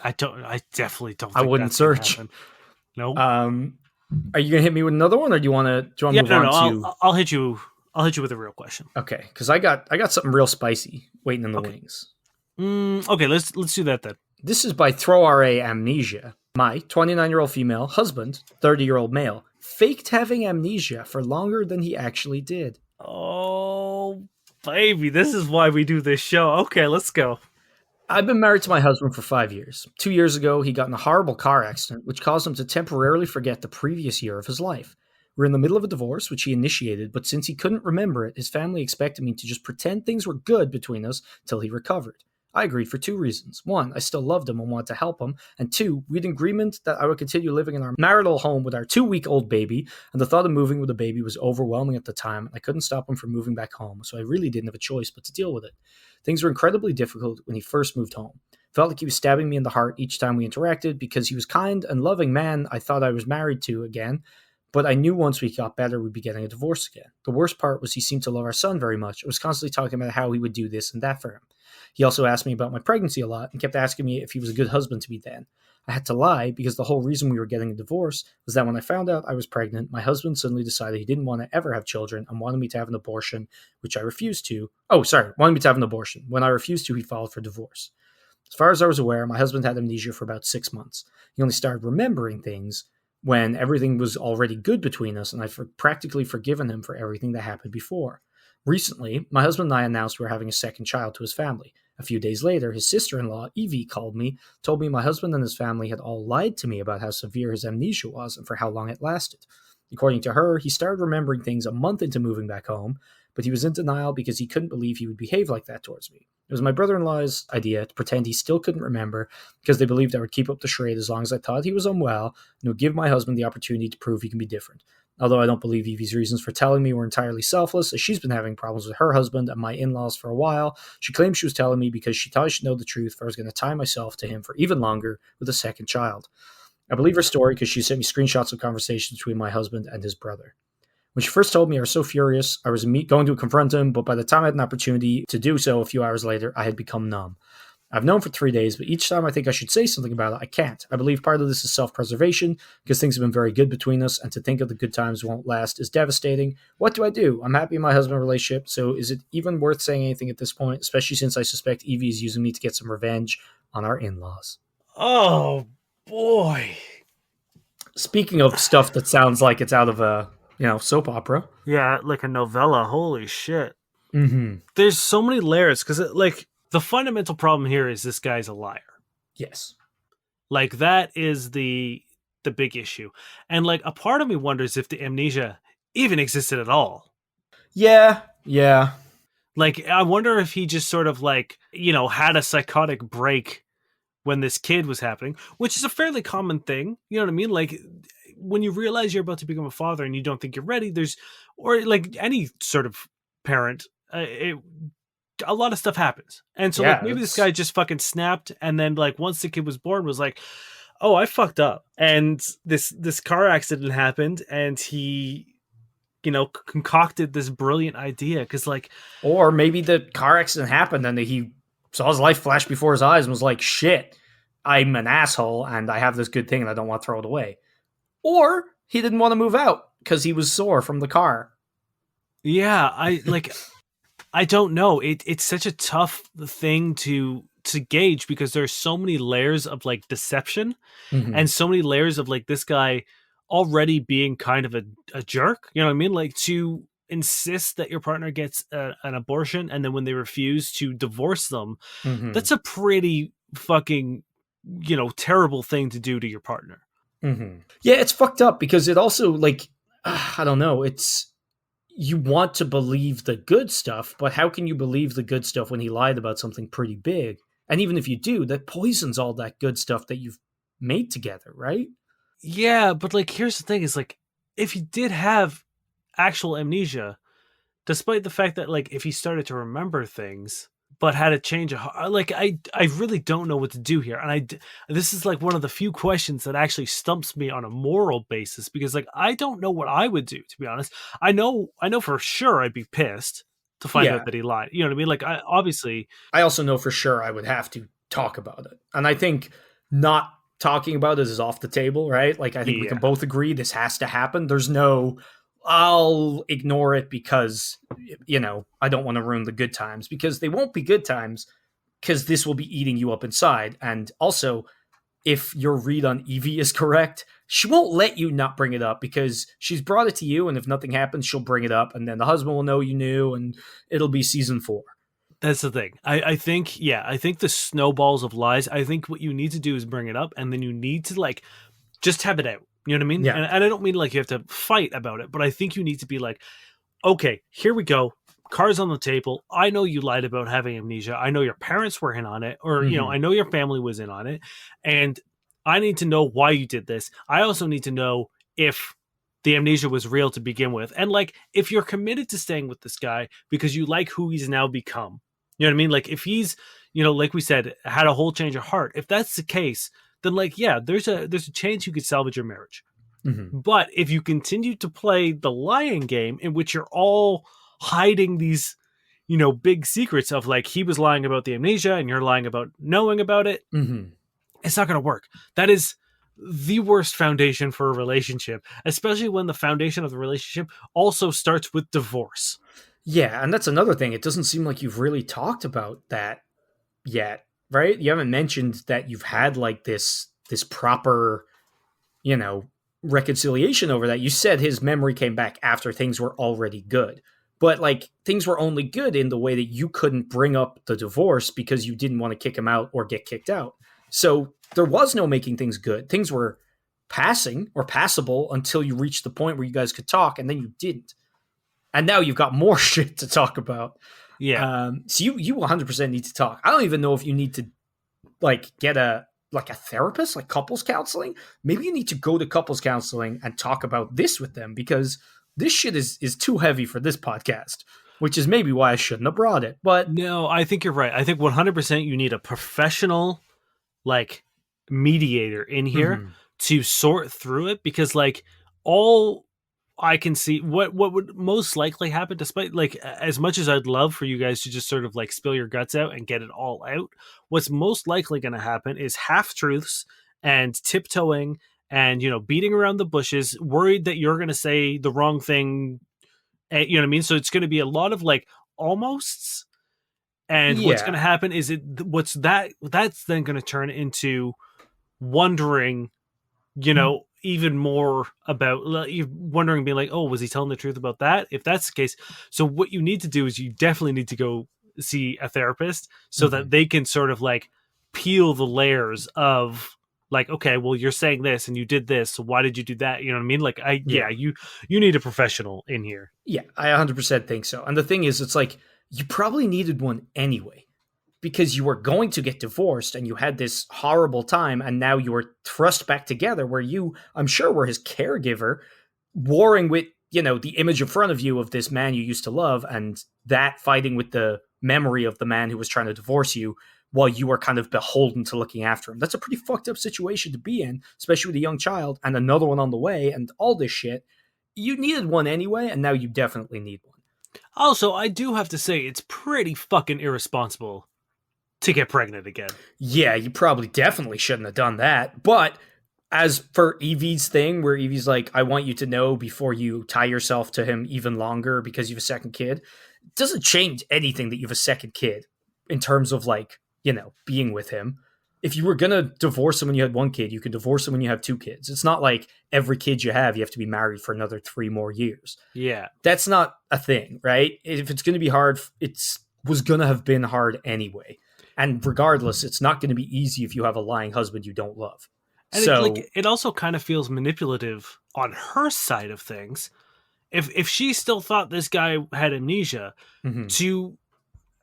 I definitely don't I think wouldn't that's gonna search. happen. No. Um, are you gonna hit me with another one, or do you want Yeah, to move no, on no. to? I'll hit you. I'll hit you with a real question. Okay, because I got something real spicy waiting in the Okay. wings. Okay. Let's do that then. This is by Throw RA Amnesia. My 29-year-old female husband, 30-year-old male, faked having amnesia for longer than he actually did. Oh, baby, this is why we do this show. Okay, let's go. I've been married to my husband for 5 years. 2 years ago, he got in a horrible car accident, which caused him to temporarily forget the previous year of his life. We're in the middle of a divorce, which he initiated, but since he couldn't remember it, his family expected me to just pretend things were good between us till he recovered. I agreed for two reasons. One, I still loved him and wanted to help him. And two, we had an agreement that I would continue living in our marital home with our 2 week old baby. And the thought of moving with a baby was overwhelming at the time. And I couldn't stop him from moving back home. So I really didn't have a choice but to deal with it. Things were incredibly difficult when he first moved home. Felt like he was stabbing me in the heart each time we interacted because he was kind and loving man I thought I was married to again, but I knew once we got better we'd be getting a divorce again. The worst part was he seemed to love our son very much. I was constantly talking about how he would do this and that for him. He also asked me about my pregnancy a lot and kept asking me if he was a good husband to me then. I had to lie because the whole reason we were getting a divorce was that when I found out I was pregnant, my husband suddenly decided he didn't want to ever have children and wanted me to have an abortion, which I refused to. Oh, sorry, wanted me to have an abortion. When I refused to, he filed for divorce. As far as I was aware, my husband had amnesia for about 6 months. He only started remembering things when everything was already good between us, and I'd practically forgiven him for everything that happened before. Recently, my husband and I announced we were having a second child to his family. A few days later, his sister in law, Evie, called me, told me my husband and his family had all lied to me about how severe his amnesia was and for how long it lasted. According to her, he started remembering things a month into moving back home, but he was in denial because he couldn't believe he would behave like that towards me. It was my brother in law's idea to pretend he still couldn't remember because they believed I would keep up the charade as long as I thought he was unwell and would give my husband the opportunity to prove he can be different. Although I don't believe Evie's reasons for telling me were entirely selfless, as she's been having problems with her husband and my in laws for a while, she claims she was telling me because she thought I should know the truth if I was going to tie myself to him for even longer with a second child. I believe her story because she sent me screenshots of conversations between my husband and his brother. When she first told me, I was so furious. I was going to confront him, but by the time I had an opportunity to do so a few hours later, I had become numb. I've known for 3 days, but each time I think I should say something about it, I can't. I believe part of this is self-preservation, because things have been very good between us, and to think of the good times won't last is devastating. What do I do? I'm happy in my husband relationship, so is it even worth saying anything at this point, especially since I suspect Evie is using me to get some revenge on our in-laws? Oh boy. Speaking of stuff that sounds like it's out of a, soap opera. Yeah, like a novella. Holy shit. Mm-hmm. There's so many layers because like the fundamental problem here is this guy's a liar. Yes. Like that is the big issue. And like a part of me wonders if the amnesia even existed at all. Yeah. Yeah. Like I wonder if he just sort of like, had a psychotic break when this kid was happening, which is a fairly common thing. You know what I mean? Like when you realize you're about to become a father and you don't think you're ready, or like any sort of parent, a lot of stuff happens. And so like Yeah. maybe this guy just fucking snapped, and then like once the kid was born was like, "Oh, I fucked up." And this car accident happened, and he concocted this brilliant idea cuz like Or maybe the car accident happened and he saw his life flash before his eyes and was like, shit, I'm an asshole and I have this good thing and I don't want to throw it away. Or he didn't want to move out because he was sore from the car. yeah, I don't know. It's such a tough thing to gauge because there's so many layers of like deception Mm-hmm. and so many layers of like this guy already being kind of a jerk. You know what I mean? Like to insist that your partner gets an abortion and then when they refuse to divorce them, Mm-hmm. that's a pretty fucking terrible thing to do to your partner. Mm-hmm. Yeah, it's fucked up because it also like I don't know. you want to believe the good stuff, but how can you believe the good stuff when he lied about something pretty big? And even if you do, that poisons all that good stuff that you've made together, right? Yeah, but like here's the thing: is like if he did have actual amnesia, despite the fact that like if he started to remember things but had a change of heart, like I really don't know what to do here, and this is like one of the few questions that actually stumps me on a moral basis, because like I don't know what I would do, to be honest. I know for sure I'd be pissed to find out Yeah. that he lied. You know what I mean? Like I obviously. I also know for sure I would have to talk about it. And I think not talking about it is off the table, right? Like, I think we can Yeah, both agree this has to happen. There's no, I'll ignore it because, I don't want to ruin the good times, because they won't be good times, because this will be eating you up inside. And also, if your read on Evie is correct, she won't let you not bring it up because she's brought it to you. And if nothing happens, she'll bring it up. And then the husband will know you knew, and it'll be season 4. that's the thing. I think, yeah, I think the snowballs of lies. I think what you need to do is bring it up, and then you need to like just have it out. You know what I mean? Yeah. And I don't mean like you have to fight about it, but I think you need to be like, okay, here we go. Cards on the table. I know you lied about having amnesia. I know your parents were in on it, or, Mm-hmm. I know your family was in on it. And I need to know why you did this. I also need to know if the amnesia was real to begin with. And like, if you're committed to staying with this guy because you like who he's now become, you know what I mean? Like, if he's, like we said, had a whole change of heart, if that's the case, then like, yeah, there's a chance you could salvage your marriage. Mm-hmm. But if you continue to play the lying game in which you're all hiding these, big secrets of like he was lying about the amnesia and you're lying about knowing about it, Mm-hmm. it's not going to work. That is the worst foundation for a relationship, especially when the foundation of the relationship also starts with divorce. Yeah, and that's another thing. It doesn't seem like you've really talked about that yet, right? You haven't mentioned that you've had like this proper, you know, reconciliation over that. You said his memory came back after things were already good. But like things were only good in the way that you couldn't bring up the divorce because you didn't want to kick him out or get kicked out. So there was no making things good. Things were passing or passable until you reached the point where you guys could talk, and then you didn't. And now you've got more shit to talk about. Yeah. So you 100% need to talk. I don't even know if you need to like get a therapist, like couples counseling. Maybe you need to go to couples counseling and talk about this with them, because this shit is too heavy for this podcast, which is maybe why I shouldn't have brought it. But No, I think you're right. I think 100% you need a professional like mediator in here mhm, to sort through it, because like all I can see what would most likely happen, despite like as much as I'd love for you guys to just sort of like spill your guts out and get it all out, what's most likely going to happen is half truths and tiptoeing and beating around the bushes, worried that you're going to say the wrong thing. You know what I mean? So it's going to be a lot of like almosts, and what's going to yeah, happen is that's then going to turn into wondering, even more about you wondering, being like, oh, was he telling the truth about that? If that's the case, so what you need to do is you definitely need to go see a therapist so that mhm, they can sort of like peel the layers of like, okay, well, you're saying this and you did this, so why did you do that? You know what I mean? Like, yeah, you need a professional in here. yeah. I 100% think so. And the thing is, it's like you probably needed one anyway, because you were going to get divorced and you had this horrible time, and now you were thrust back together where you, I'm sure, were his caregiver, warring with, the image in front of you of this man you used to love, and that fighting with the memory of the man who was trying to divorce you, while you were kind of beholden to looking after him. That's a pretty fucked up situation to be in, especially with a young child and another one on the way and all this shit. You needed one anyway, and now you definitely need one. Also, I do have to say it's pretty fucking irresponsible to get pregnant again. Yeah, you probably definitely shouldn't have done that. But as for Evie's thing, where Evie's like, I want you to know before you tie yourself to him even longer because you have a second kid, it doesn't change anything that you have a second kid in terms of like, being with him. If you were going to divorce him when you had one kid, you could divorce him when you have two kids. It's not like every kid you have, you have to be married for another 3 more years. Yeah. That's not a thing, right? If it's going to be hard, it's was going to have been hard anyway. And regardless, it's not going to be easy if you have a lying husband you don't love. And it So, it also kind of feels manipulative on her side of things, if she still thought this guy had amnesia, Mm-hmm. to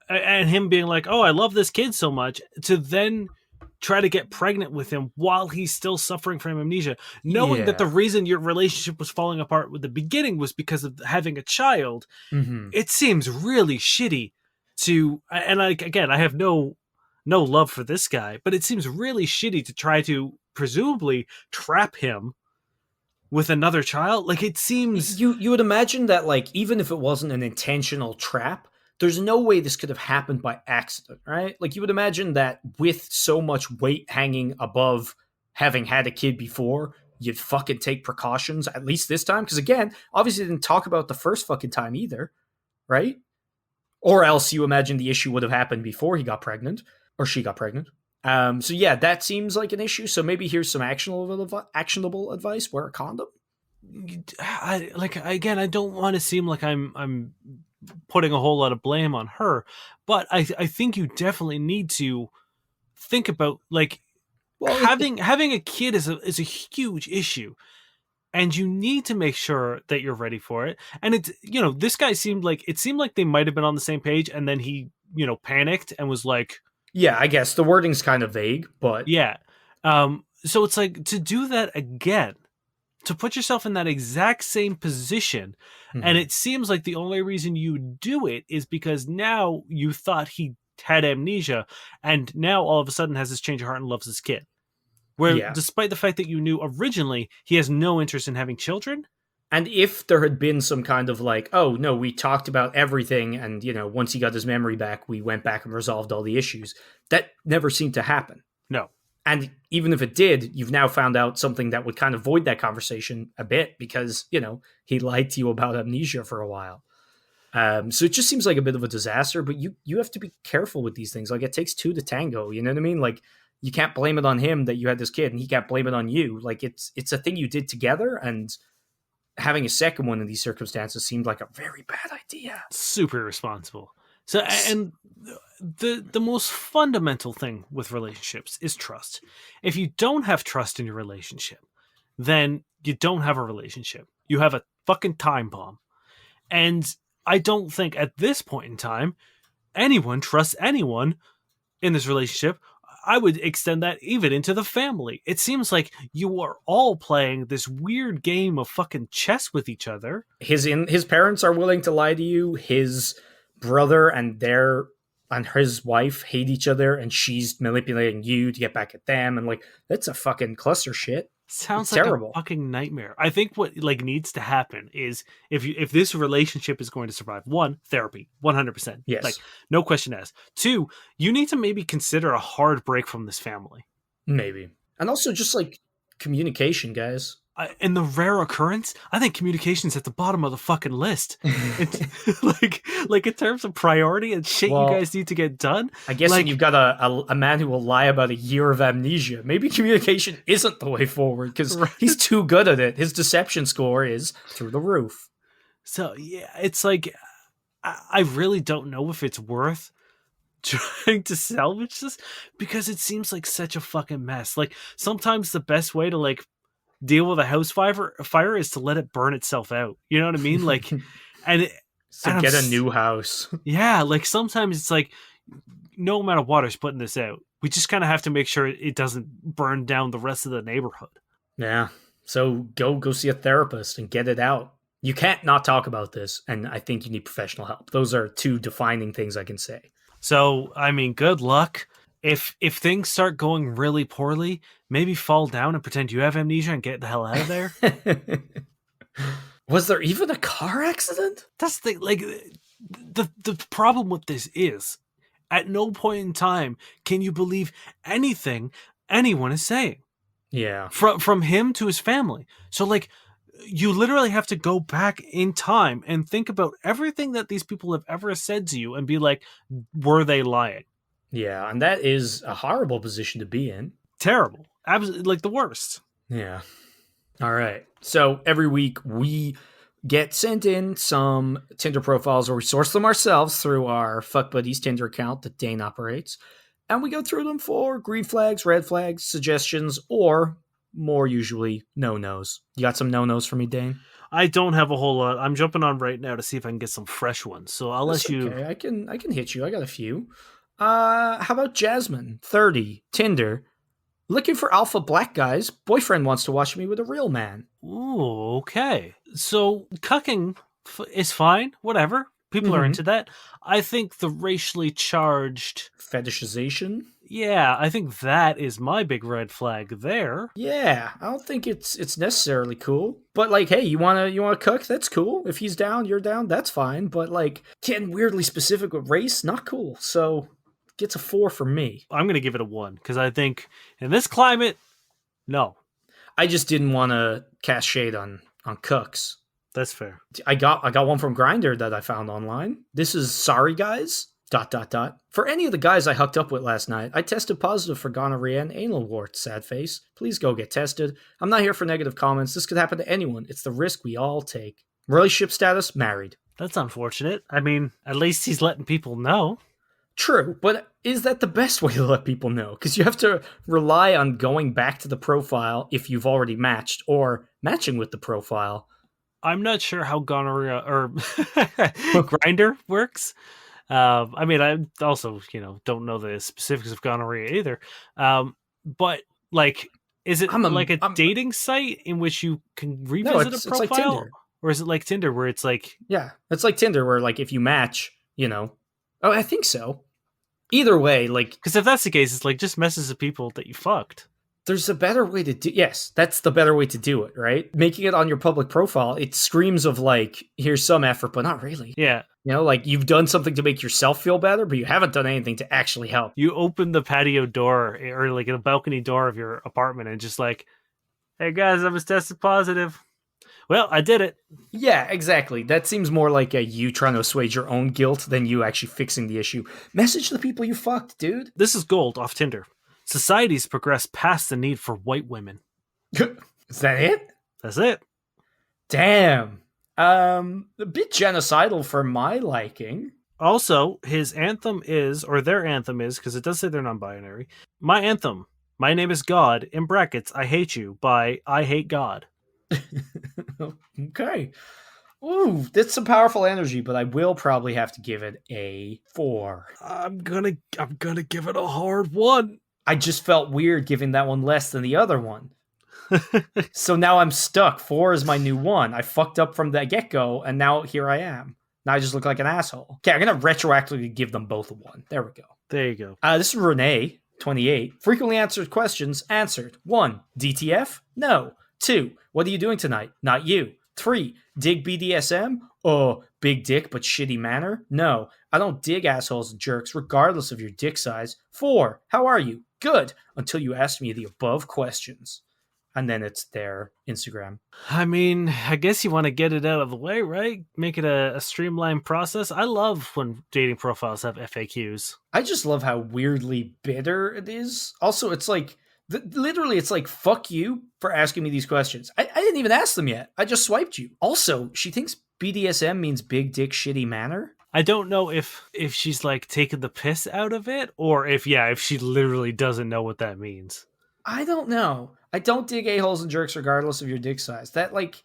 and him being like, "Oh, I love this kid so much," to then try to get pregnant with him while he's still suffering from amnesia, knowing that the Yeah. reason your relationship was falling apart with the beginning was because of having a child. Mm-hmm. It seems really shitty to, and like again, I have no love for this guy, but it seems really shitty to try to presumably trap him with another child. Like it seems You would imagine that, like, even if it wasn't an intentional trap, there's no way this could have happened by accident, right? Like, you would imagine that with so much weight hanging above having had a kid before, you'd fucking take precautions at least this time. Because again, obviously, they didn't talk about the first fucking time either, right? Or else you imagine the issue would have happened before he got pregnant or she got pregnant. So yeah, that seems like an issue. So maybe here's some actionable advice: wear a condom. again, I don't want to seem like I'm putting a whole lot of blame on her, but I think you definitely need to think about like Well, having a kid is a huge issue, and you need to make sure that you're ready for it. And it's, this guy seemed like they might have been on the same page, and then he, panicked and was like, yeah, I guess the wording's kind of vague, but yeah. So it's like to do that again, to put yourself in that exact same position. And mhm. it seems like the only reason you do it is because now you thought he had amnesia, and now all of a sudden has this change of heart and loves this kid. Where, Yeah. despite the fact that you knew originally he has no interest in having children. And if there had been some kind of like, oh no, we talked about everything, and once he got his memory back, we went back and resolved all the issues. That never seemed to happen. No. And even if it did, you've now found out something that would kind of void that conversation a bit because, he lied to you about amnesia for a while. So it just seems like a bit of a disaster, but you have to be careful with these things. Like, it takes two to tango, you know what I mean? Like, you can't blame it on him that you had this kid, and he can't blame it on you. Like, it's a thing you did together, and having a second one in these circumstances seemed like a very bad idea. Super irresponsible. So, and the most fundamental thing with relationships is trust. If you don't have trust in your relationship, then you don't have a relationship. You have a fucking time bomb. And I don't think at this point in time anyone trusts anyone in this relationship. I would extend that even into the family. It seems like you are all playing this weird game of fucking chess with each other. His parents are willing to lie to you. His brother and his wife hate each other, and she's manipulating you to get back at them. And like, that's a fucking cluster shit. It's Sounds like a terrible. fucking nightmare. I think what needs to happen is if this relationship is going to survive, one, therapy, 100%. Like, Yes, no question asked. Two, you need to maybe consider a hard break from this family. maybe. And also just like communication, guys. In the rare occurrence, I think communication's at the bottom of the fucking list. It's like in terms of priority and shit you Well, guys need to get done. I guess Like, when you've got a man who will lie about a year of amnesia, maybe communication isn't the way forward because right. he's too good at it. His deception score is through the roof. So yeah, it's like I really don't know if it's worth trying to salvage this, because it seems like such a fucking mess. Like, sometimes the best way to like deal with a house fire is to let it burn itself out. You know what I mean? Like, and it, So and get a new house. yeah, like sometimes it's like no amount of water's putting this out. We just kind of have to make sure it doesn't burn down the rest of the neighborhood. Yeah. So go see a therapist and get it out. You can't not talk about this, and I think you need professional help. Those are two defining things I can say. So, I mean, good luck. If things start going really poorly, maybe fall down and pretend you have amnesia and get the hell out of there. Was there even a car accident? That's the like the problem with this is at no point in time can you believe anything anyone is saying. Yeah. From him to his family. So like you literally have to go back in time and think about everything that these people have ever said to you and be like, were they lying? Yeah, and that is a horrible position to be in. Terrible. Absolutely, like the worst. Yeah. All right. So every week we get sent in some Tinder profiles, or we source them ourselves through our Fuck Buddies Tinder account that Dane operates. And we go through them for green flags, red flags, suggestions, or more usually no-nos. You got some no-nos for me, Dane? I don't have a whole lot. I'm jumping on right now to see if I can get some fresh ones. So I'll That's let you. okay. I can hit you. I got a few. How about Jasmine, 30, Tinder, looking for alpha black guys. Boyfriend wants to watch me with a real man. Ooh, okay. So cucking is fine. Whatever. People are Mm-hmm. into that. I think the racially charged. Fetishization. Yeah, I think that is my big red flag there. Yeah, I don't think it's necessarily cool. But like, hey, you wanna cook? That's cool. If he's down, you're down. That's fine. But like, getting weirdly specific with race, not cool. So gets a 4 from me. I'm going to give it a 1 because I think in this climate, no, I just didn't want to cast shade on cooks. that's fair. I got one from Grinder that I found online. This is sorry guys. ... For any of the guys I hooked up with last night, I tested positive for gonorrhea and anal warts. Sad face. Please go get tested. I'm not here for negative comments. This could happen to anyone. It's the risk we all take. Relationship status: married. That's unfortunate. I mean, at least he's letting people know. True, but is that the best way to let people know? Because you have to rely on going back to the profile if you've already matched, or matching with the profile. I'm not sure how gonorrhea or grinder works. I mean, I also, don't know the specifics of gonorrhea either. But like, is it like a dating site in which you can revisit a profile, it's like Tinder. Or is it like Tinder where it's like, yeah, it's like Tinder where like if you match, oh, I think so. Either way, like, because if that's the case, it's like just messes of people that you fucked. There's a better way to do. Yes, that's the better way to do it, right? Making it on your public profile, it screams of like, here's some effort, but not really. Yeah. Like you've done something to make yourself feel better, but you haven't done anything to actually help. You open the patio door or like a balcony door of your apartment and just like, hey guys, I was tested positive. Well, I did it. Yeah, exactly. That seems more like you trying to assuage your own guilt than you actually fixing the issue. Message the people you fucked, dude. This is gold off Tinder. Society's progressed past the need for white women. Is that it? That's it. Damn. A bit genocidal for my liking. Also, his anthem is, or their anthem is, because it does say they're non-binary. My anthem, my name is God, in brackets, I hate you, by I hate God. Okay. Ooh, that's some powerful energy, but I will probably have to give it a 4. I'm gonna give it a hard 1. I just felt weird giving that one less than the other one. So now I'm stuck. 4 is my new 1. I fucked up from the get-go, and now here I am. Now I just look like an asshole. Okay, I'm gonna retroactively give them both a 1. There we go. There you go. This is Renee, 28. Frequently answered questions answered. 1. DTF? No. 2. What are you doing tonight? Not you. 3. Dig BDSM? Oh, big dick but shitty manner? No. I don't dig assholes and jerks regardless of your dick size. 4. How are you? Good. Until you ask me the above questions. And then it's their Instagram. I mean, I guess you want to get it out of the way, right? Make it a streamlined process. I love when dating profiles have FAQs. I just love how weirdly bitter it is. Also, it's like, literally, it's like, fuck you for asking me these questions. I didn't even ask them yet. I just swiped you. Also, she thinks BDSM means big dick shitty manner. I don't know if she's like taking the piss out of it, or if she literally doesn't know what that means. I don't know. I don't dig a-holes and jerks regardless of your dick size. That, like,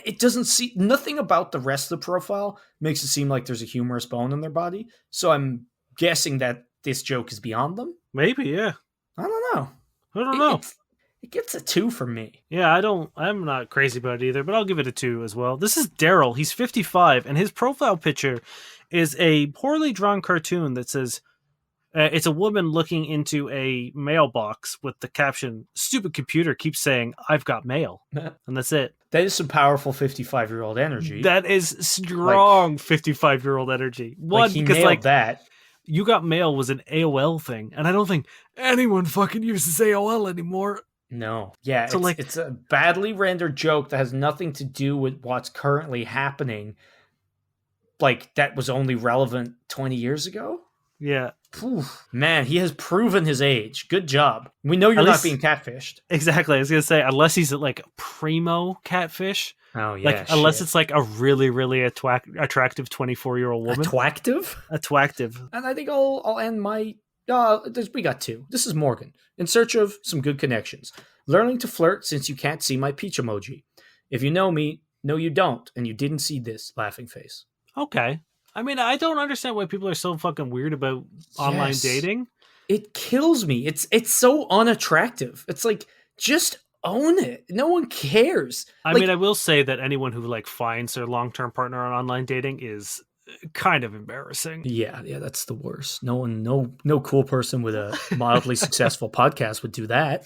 it doesn't see, nothing about the rest of the profile makes it seem like there's a humorous bone in their body. So I'm guessing that this joke is beyond them. Maybe, yeah. I don't know. I don't know. It gets a 2 from me. Yeah, I'm not crazy about it either, but I'll give it a 2 as well. This is Daryl. He's 55, and his profile picture is a poorly drawn cartoon that says, it's a woman looking into a mailbox with the caption, "Stupid computer keeps saying, I've got mail." And that's it. That is some powerful 55-year-old energy. That is strong 55-year-old energy. One, because that. You got mail was an AOL thing, and I don't think anyone fucking uses AOL anymore. No. Yeah, so it's a badly rendered joke that has nothing to do with what's currently happening. Like, that was only relevant 20 years ago? Yeah. Oof. Man, he has proven his age. Good job. We know you're not being catfished. Exactly. I was going to say, unless he's like a primo catfish. Oh, yeah. Unless it's like a really, really attractive 24-year-old woman. Attractive. And I think I'll end my... we got 2. This is Morgan. In search of some good connections. Learning to flirt since you can't see my peach emoji. If you know me, no, you don't, and you didn't see this laughing face. Okay. I mean, I don't understand why people are so fucking weird about online Yes, dating. it kills me. It's so unattractive. It's like just own it. No one cares. I mean, Like I will say that anyone who like finds their long-term partner on online dating is kind of embarrassing. yeah, that's the worst. No cool person with a mildly successful podcast would do that.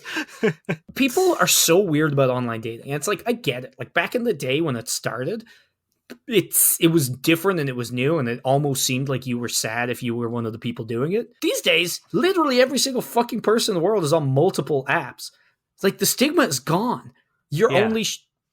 People are so weird about online dating. And it's like I get it. Like back in the day when it started, it was different and it was new and it almost seemed like you were sad if you were one of the people doing it. These days, literally every single fucking person in the world is on multiple apps. It's like the stigma is gone. You're Yeah. only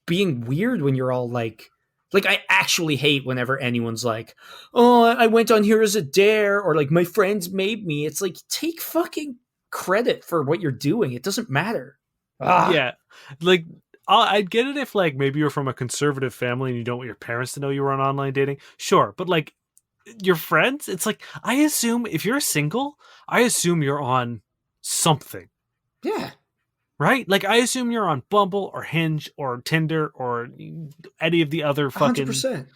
being weird when you're all like I actually hate whenever anyone's like, "Oh, I went on here as a dare," or like my friends made me. It's like take fucking credit for what you're doing. It doesn't matter. Yeah. Like I'd get it if like maybe you're from a conservative family and you don't want your parents to know you were on online dating. Sure, but like your friends, it's like I assume if you're single, I assume you're on something. Yeah. Right? Like I assume you're on Bumble or Hinge or Tinder or any of the other fucking 100%.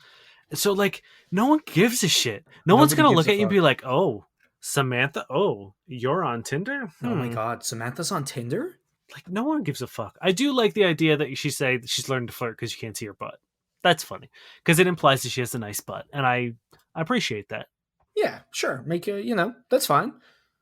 So like no one gives a shit. No one's Nobody gonna gives look a at you and fuck. be like, "Oh, Samantha, oh, you're on Tinder?" Oh my god, Samantha's on Tinder? Like no one gives a fuck. I do like the idea that she say that she's learned to flirt because you can't see her butt. That's funny because it implies that she has a nice butt, and I appreciate that. Yeah, sure. Make a, that's fine.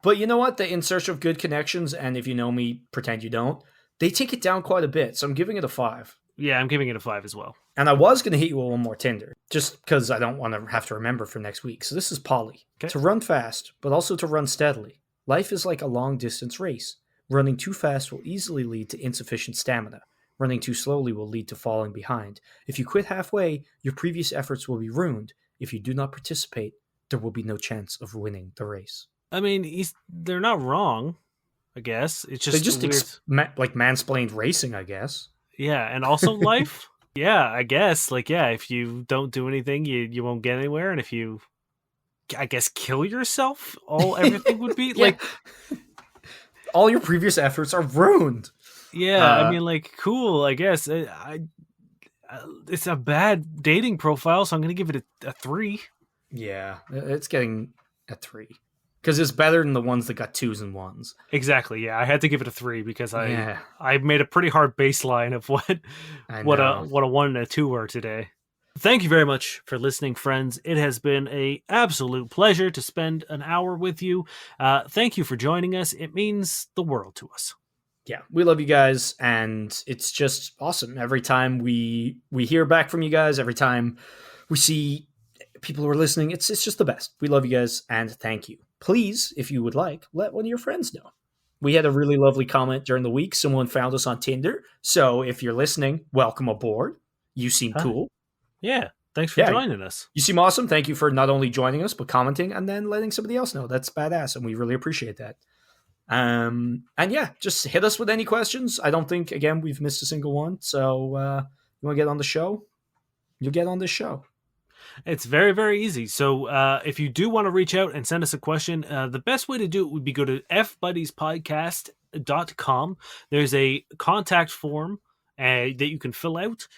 But you know what? The In Search of Good Connections and If You Know Me, Pretend You Don't, they take it down quite a bit. So I'm giving it a 5. Yeah, I'm giving it a 5 as well. And I was going to hit you with one more Tinder, just because I don't want to have to remember for next week. So this is Polly. Okay. To run fast, but also to run steadily. Life is like a long distance race. Running too fast will easily lead to insufficient stamina. Running too slowly will lead to falling behind. If you quit halfway, your previous efforts will be ruined. If you do not participate, there will be no chance of winning the race. I mean, they're not wrong. I guess it's They just just weird. like mansplained racing, I guess. Yeah, and also life. Yeah, I guess. Like, yeah, if you don't do anything, you won't get anywhere, and if you, I guess, kill yourself, everything would be Yeah. like. All your previous efforts are ruined. Yeah, I mean, like, cool. I guess it's a bad dating profile, so I'm gonna give it a 3. Yeah, it's getting a 3 because it's better than the ones that got 2s and 1s. Exactly. Yeah, I had to give it a 3 because Yeah. I made a pretty hard baseline of what I what know. a 1 and a 2 were today. Thank you very much for listening, friends. It has been a absolute pleasure to spend an hour with you. Thank you for joining us. It means the world to us. Yeah, we love you guys, and it's just awesome. Every time we hear back from you guys, every time we see people who are listening, it's just the best. We love you guys, and thank you. Please, if you would like, let one of your friends know. We had a really lovely comment during the week. Someone found us on Tinder. So if you're listening, welcome aboard. You seem cool. Yeah. Thanks for joining us. You seem awesome. Thank you for not only joining us, but commenting and then letting somebody else know. That's badass, and we really appreciate that. And yeah, just hit us with any questions. I don't think, again, we've missed a single one. So you want to get on the show? You'll get on this show. It's very, very easy. So if you do want to reach out and send us a question, the best way to do it would be go to fbuddiespodcast.com. There's a contact form that you can fill out.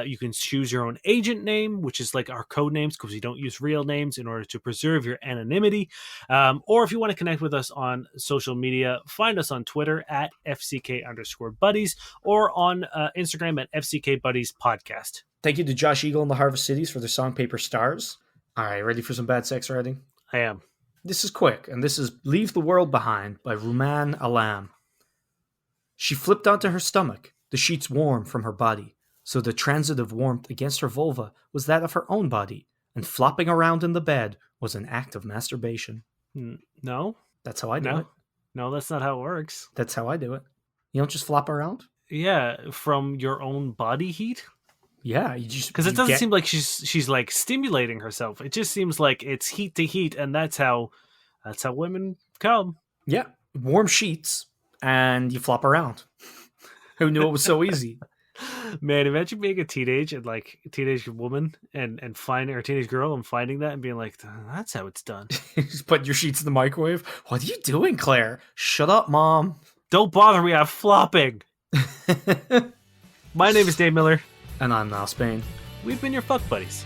You can choose your own agent name, which is like our code names because we don't use real names in order to preserve your anonymity. Or if you want to connect with us on social media, find us on Twitter at FCK_buddies or on Instagram at FCK Buddies Podcast. Thank you to Josh Eagle and the Harvest Cities for their song Paper Stars. All right, ready for some bad sex writing? I am. This is quick, and this is Leave the World Behind by Ruman Alam. She flipped onto her stomach, the sheets warm from her body, so the transitive warmth against her vulva was that of her own body, and flopping around in the bed was an act of masturbation. No? That's how I do it. No, that's not how it works. That's how I do it. You don't just flop around? Yeah, from your own body heat? Yeah, you just because it doesn't seem like she's like stimulating herself. It just seems like it's heat to heat, and that's how women come. Yeah, warm sheets, and you flop around. Who knew it was so easy? Man, imagine being a teenage woman and finding or teenage girl and finding that and being like, that's how it's done. Just put your sheets in the microwave. What are you doing, Claire? Shut up, Mom. Don't bother me. I'm flopping. My name is Dave Miller. And I'm now Spain. We've been your fuck buddies.